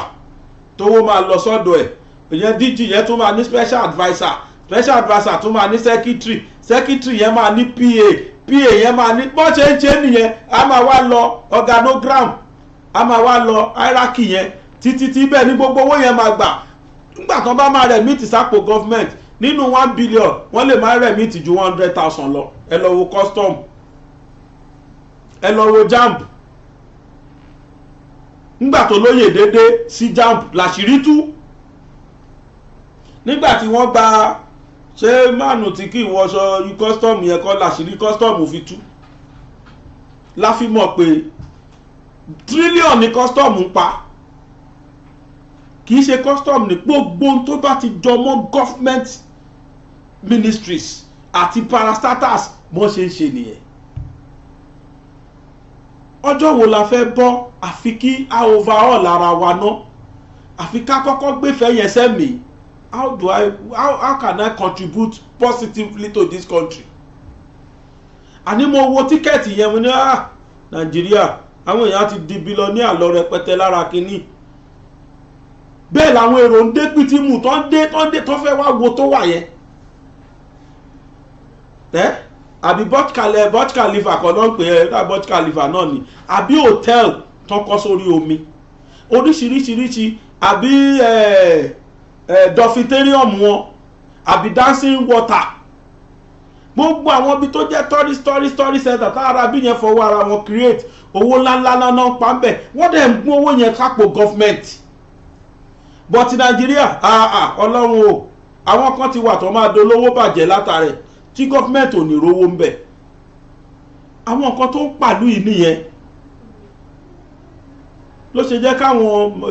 tówó máa lọ sọ́dọ̀ ẹ̀ ìyẹn DG yẹn tún máa ní special adviser tún máa ní secretary yẹn máa ní PA yẹn máa ní bọ́n ṣe ń ṣe nìyẹn a máa wá lọ organogram a máa wá lọ hierarchy yẹn títí bẹ́ẹ̀ ní gbogbo owó yẹn máa gbà nígbà tán bá máa remit sápò government nínú 1 billion wọ́n lè máa remit ju 100,000 lọ ẹ lọ wo custom ẹ lọ wo jamb nígbà tó lóye dédé sí jamb làṣírí tú nígbà tí wọ́n gba ṣé mánu tí kì í wọṣọ custom yẹn kọ́ làṣírí custom fi tú la fi mọ̀ pé trillion ní custom ń pa kìí ṣe custom ní gbogbo tó bá ti jọ mọ́ government ministries àti parastatals bọ́n ṣe ń ṣe nìyẹn ọjọ́ wo la fẹ́ bọ́ àfi kí a overall ara wa ná àfi ká kọ́kọ́ gbéfẹ́ yẹn sẹ́mi how can I contribute positively to this country àní mo wo tíkẹ́ẹ̀tì yẹn mo ní Nàìjíríà àwọn èèyàn ti di billionaire lọ rẹpẹtẹ lára kínní bẹ́ẹ̀ làwọn èrò ń dé pìtìmù tó ń dé tó fẹ́ wá wo tó wà yẹn àbí Burj Khalifa kan náà ń pè é Burj Khalifa náà ni àbí hòtẹ́ẹ̀lì tó kọ́ sórí omi oríṣiríṣiríṣi àbí dolphitarium wọn àbí dancing water gbogbo àwọn ibi tó jẹ́ tourist center tá ara bí yẹn fọwọ́ ara wọn create owó ńláńlá náà pa ń bẹ̀ wọ́n dẹ̀ ń gún owó yẹn kápò government but Nàìjíríà ọlọ́run o àwọn kan ti wà tó máa dolówó bàjẹ́ látàrẹ̀ tí government ò ní rówó ń bẹ̀ àwọn nǹkan tó ń pàlú yìí nìyẹn ló ṣe jẹ́ káwọn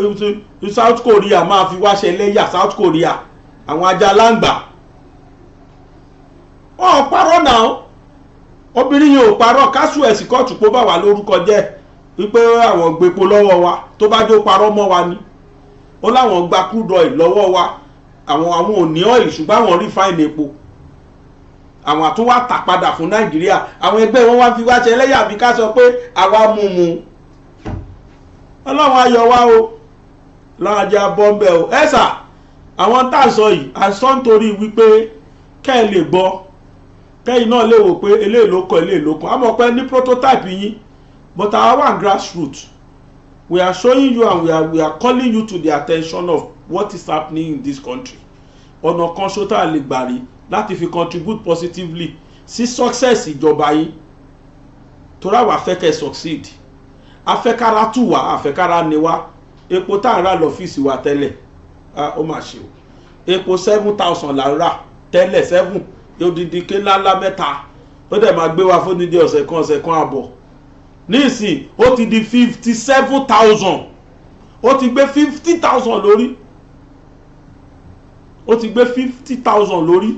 South Korea máa fi wá ṣe lẹ́yà South Korea àwọn ajá láǹgbà wọn ò parọ́ náà obìnrin yìí ò parọ́ káṣù ẹ̀sìn kóòtù pó bá wà lórúkọ jẹ́ wípé àwọn gbépo lọ́wọ́ wa tó bá jó parọ́ mọ́ wa ni ó láwọn gba crude oil lọ́wọ́ wa àwọn ò ní oil ṣùgbọ́n àwọn refine epo àwọn àtúnwá tà padà fún Nàìjíríà àwọn ẹgbẹ́ wọn wá fi wá ṣe ẹlẹ́yà bí ká sọ pé àwa mú ọlọ́run ayọ̀ wá o láàjà bọ́m̀bẹ̀ o ẹ̀sà àwọn tá à sọ yìí àsọ nítorí wípé kẹ́ ẹ lè gbọ́ kẹ́yìn náà lè wò pé eléyìí ló kọ́ eléyìí ló kọ́ àmọ́ pé ní prototype yín but our one grassroots we are showing you and we are calling you to the attention of what is happening in this country ọ̀nà kan ṣó tá a lè gbà rí láti fi contribute positively sí success ìjọba yín torí àwa fẹ́ kẹ́ succeed afẹ́kára tù wá afẹ́kára ni wá epo tá à ń rà lọ́fíìsì wa tẹ́lẹ̀ ó mà ṣe o epo 7,000 là ń rà tẹ́lẹ̀ 7 odidi ké ńláńlá mẹ́ta ó dẹ̀ máa gbé wa fún nídìí ọ̀sẹ̀ kan àbọ̀ nísìn ó ti di 57,000 ó ti gbé 50,000 lórí ó ti gbé 50,000 lórí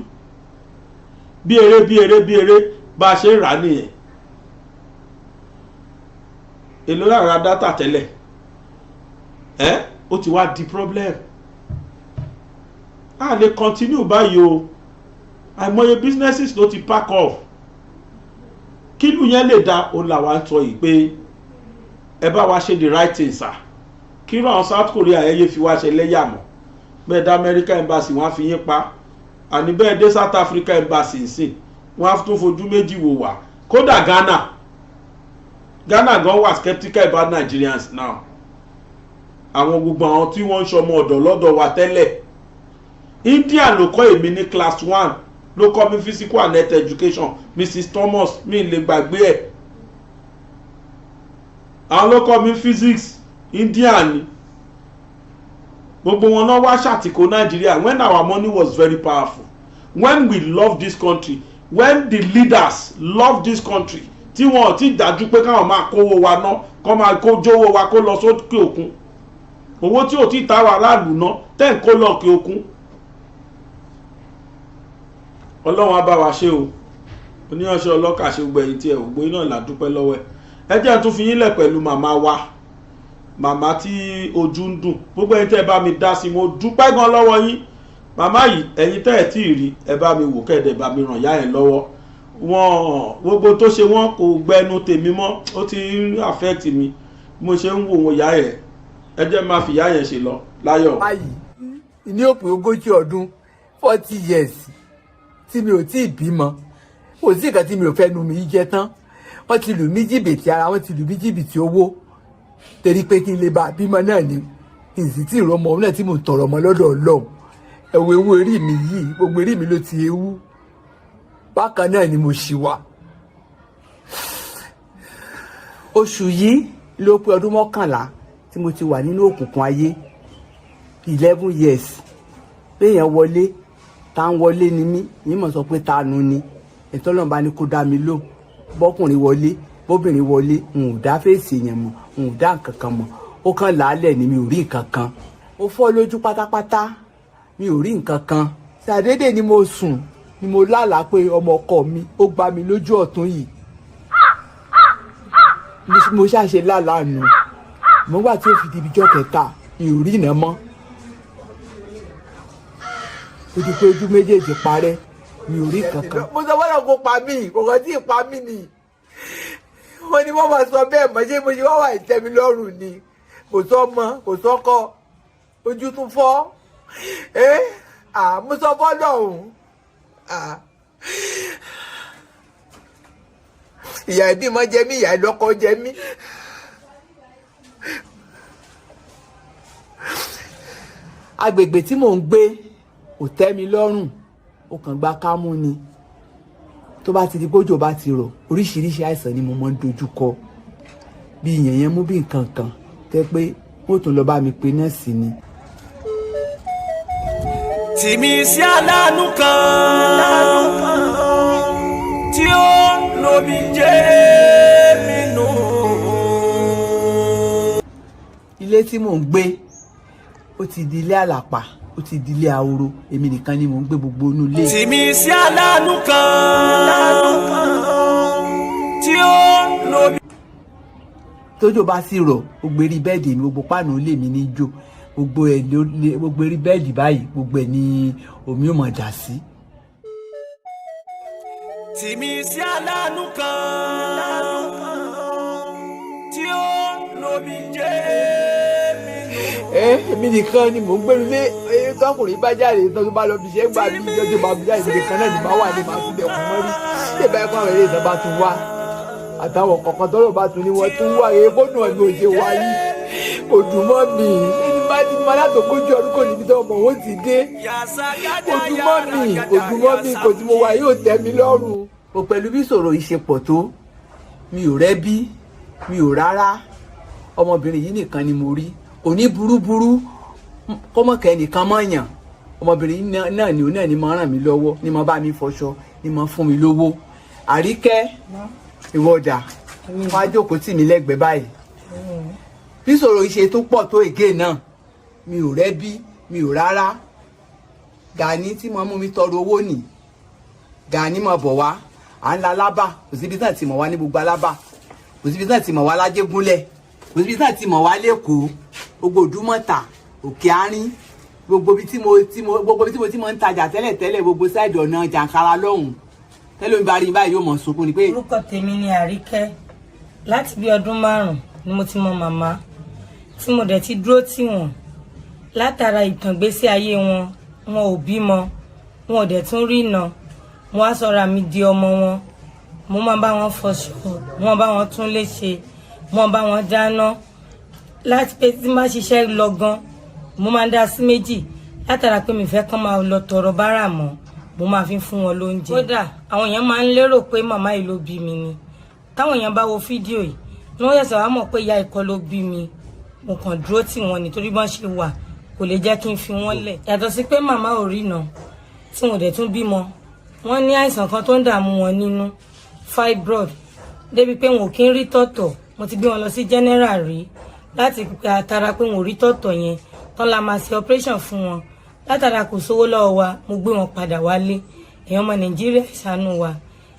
bí eré bá a ṣe ń rà nìyẹn èlò lára dátà tẹ́lẹ̀ ó ti wá di problem a lè continue báyìí o àìmọye businesses ló ti pack off kílù yẹn lè dá òun làwa ń sọ yìí pé ẹ bá wa ṣe the right thing sir kí ràn South Korea ẹyẹ fi wá ṣe lẹ́yàmọ̀ bẹ́ẹ̀ dá American embassy wọ́n á fi yín pa àní bẹ́ẹ̀ dé South Africa embassy nsìn wọ́n á tún fojú méjì wò wá kódà Ghana gan wà skeptical about Nigerians now àwọn gbogbo àwọn tí wọ́n ń ṣọmọ ọ̀dọ̀ lọ́dọ̀ wa tẹ́lẹ̀ India ló kọ́ èmi ní class 1 ló kọ́ mi physical and health education Mrs. Thomas mi lè gbàgbé ẹ̀ àwọn ló kọ́ mi physics India ni gbogbo wọn náà wá ṣàtìkó Nigeria when our money was very powerful when we love this country when the leaders love this country tí wọn ò tí dájú pé káwọn máa kówó wa ná kọ́ máa kó jówó wa kó lọ sókè òkun owó tí ò tí ta wà láàlú ná tẹ́ ń kó lọ òkè òkun ọlọ́run á bá wa ṣe o oníyanṣẹ́ ọlọ́kà ṣe gbẹ̀yìn tí ẹ̀ ògbó iná là dúpẹ́ lọ́wọ́ ẹ jẹ́ tún fi yín lẹ̀ pẹ̀lú màmá wa màmá tí ojú ń dùn gbogbo ẹ̀yin tẹ́ ẹ bá mi dá sí mo dúpẹ́ gan lọ́wọ́ yín màmá yìí ẹ̀yin tẹ́ ẹ tí ì rí ẹ bá mi wò kẹ́ẹ̀dẹ̀ bá mi ràn yá ẹ̀ lọ́wọ́ wọn gbogbo tó ṣe wọn kò gbẹnu tèmi mọ́ ó ti ń affect mi mo ṣe ń wò wọn yá ẹ̀ ẹ jẹ́ máa fi yá yẹn ṣe lọ láyọ̀. báyìí ní òpin 40 ọdún 40 years tí mi ò tí ì bímọ kò sí nǹkan tí mi ò fẹ́ nu mi jẹ tán wọ́n ti lù mí jìbìtì ara wọ́n ti lù mí jìbìtì owó torí pé kí n lè bá bímọ náà ni ìsì tí ìrọmọ náà tí mo ń tọrọ ọmọ lọ́dọ̀ Ọlọ́run ẹ̀wọ̀ ewu orí mi yìí gbogbo orí mi ló ti ewu bákan náà ni mo ṣì wà. oṣù yìí ló pé ọdún 11 tí mo ti wà nínú òkùnkùn ayé 11 years péyàn wọlé tá ń wọlé ni mí yìí mọ̀ sọ pé ta nu ni ètò Ọlọ́run bá ní kó dá mi lò bọ́kùnrin wọlé bóbìnrin wọlé n ò dá fèsì èèyàn mọ̀ n ò dá nǹkan kan mọ̀ ó kàn làálẹ̀ ni mi ò rí nǹkan kan ó fọ́ lójú pátápátá mi ò rí nǹkan kan ṣàdédé ni mo sùn ni mo lálàá pé ọmọ ọkọ mi ó gbá mi lójú ọ̀tún yìí mo ṣàṣe lálàá nù mo gbà tí ó fi di ibijọ́ kẹta mi ò rí iná mọ́ ó di pé ojú méjèèjì parẹ́ mi ò rí kankan. mo sọ fọlọ́ kó pa mí kò kàn tí ì pa mí ni wọ́n ní wọ́n máa sọ bẹ́ẹ̀ mọ́ ṣé mo ṣe wá wà ìtẹ́mi lọ́rùn ni kò sọ́mọ kò sọ́kọ ojú tún fọ́ mo sọ fọ́lọ́ ọ̀hún ìyá ìbímọ jẹ mí ìyá ìlọ́kọ jẹ mí. agbègbè tí mò ń gbé kò tẹ́ mi lọ́rùn ó kàn gba kámú ni tó bá ti di bójò bá ti rọ̀ oríṣiríṣi àìsàn ni mo máa ń dojú kọ bí yẹn mú bí nǹkan kan tẹ́ pé wọ́n tún lọ bá mi pe nọ́ọ̀sì ni. tìmí sí aláàánú kan tí ó lómi jẹ́ mi nù. ilé tí mò ń gbé ó ti di ilé àlàpà ó ti di ilé ahoro èmi nìkan ni mò ń gbé gbogbo inú ilé. tìmí sí aláàánú kan tí ó lómi. tójò bá sì rọ̀ gbogbo eré bẹ́ẹ̀dì mi gbogbo páànù ilé mi ní jò gbogbo eré bẹ́ẹ̀dì báyìí gbogbo ẹ̀ ní omi ò mọ̀ dà sí. tìmí sí aláàánú kan tí ó lómi jẹ́ mi nù. èmi nìkan ni mò ń gbẹ́nu lé tọkùnrin bá jáde tó bá lọ bí iṣẹ́ gbà mí ìjọ́jọ́ bá bí jáde nìkan náà ní bá wà ní màá tún bẹ̀ kún mọ́rí ṣé báyìí fún àwọn eré ìtàn bá tún wá àtàwọn kọ̀ọ̀kan tọ́lọ̀ bá tún ní wọ́n tún wá fóònù ọ̀gbìn òṣè wá yìí kò dùn mọ́ mi ẹni bá ti máa látòkójú ọdún kò níbi tó ọmọ òun ti dé kò dùn mọ́ mi kò tí mo wà yóò tẹ́ mi lọ́rùn. mo pẹ̀lú bí ìṣòro ìṣepọ̀ tó mi ò rẹ́bí mi ò rárá ọmọbìnrin yìí nìkan ni mo rí òní burúburú kọ́mọ̀kẹ́ nìkan mọ̀ yàn ọmọbìnrin náà ni òun náà ni mo ràn mí lọ́wọ́ ni mo bá mi fọṣọ ni mo fún mi lówó. Àríkẹ́ ìwọ́dà wọ́n á jókòó tì mí lẹ́gbẹ̀ẹ́ báyìí bí ìṣòro ìṣe tó pọ̀ tó ègé náà mi ò rẹ́bí mi ò rárá. Gani tí mo mú mi tọrọ owó nì Gani mo bọ̀ wá à ń la lábà kò síbi náà ti mọ̀ wá ní gbogbo alábà kò síbi náà ti mọ̀ wá lájégúnlẹ̀ kò síbi náà ti mọ̀ wá lẹ́kọ̀ọ́ gbogbo Òdúmọ̀tà Òkè Àárín gbogbo bí tí mo ti mọ̀ ń tajà tẹ́lẹ̀ gbogbo sáìdì ọ̀nà Jàǹkàrà lọ́hùn tẹ́lẹ̀ ń bá rí báyìí yóò mọ̀ sunkún ni pé. Orúkọ tèmi ni Àríkẹ́ láti bí ọdún 5 ni mo ti mọ màmá tí mo dẹ̀ ti dúró tì wọ́n látara ìtàn gbésí ayé wọn ò bímọ wọn ò dẹ̀ tún rí iná mo wá sọra mi di ọmọ wọn mo máa bá wọn fọṣọ mo bá wọn tún lé ṣe mo bá wọn dáná láti pé tí má ṣiṣẹ́ lọ gan mo máa ń dá sí méjì látara pé mi fẹ́ kán máa lọ tọrọ bárà mọ́ mo máa fi fún wọn lóúnjẹ. kódà àwọn èèyàn máa ń lérò pé màmá yìí ló bí mi ni táwọn èèyàn bá wo fídíò yìí ni wọ́n yẹ̀sọ̀ wá mọ̀ pé ìyá ìkọ́ ló bí mi mo kàn dúró tì wọ́n nítorí bọ́n ṣe wà kò lè jẹ́ kí n fi wọ́n lẹ̀. yàtọ̀ sí pé màmá ò rí iná tí wọn ò dẹ̀ tún bímọ wọ́n ní àìsàn kan tó ń dààmú wọn nínú fibroid débi pé wọn ò kí ń rí tọ̀tọ̀ mo ti gbé wọn lọ sí general rí láti àtàrà pé wọn ò rí tọ̀tọ̀ yẹn tán la máa ṣe operation fún wọn látara kò sówó lọ́wọ́ wa mo gbé wọn padà wálé èèyàn ọmọ Nàìjíríà ìṣàánú wa.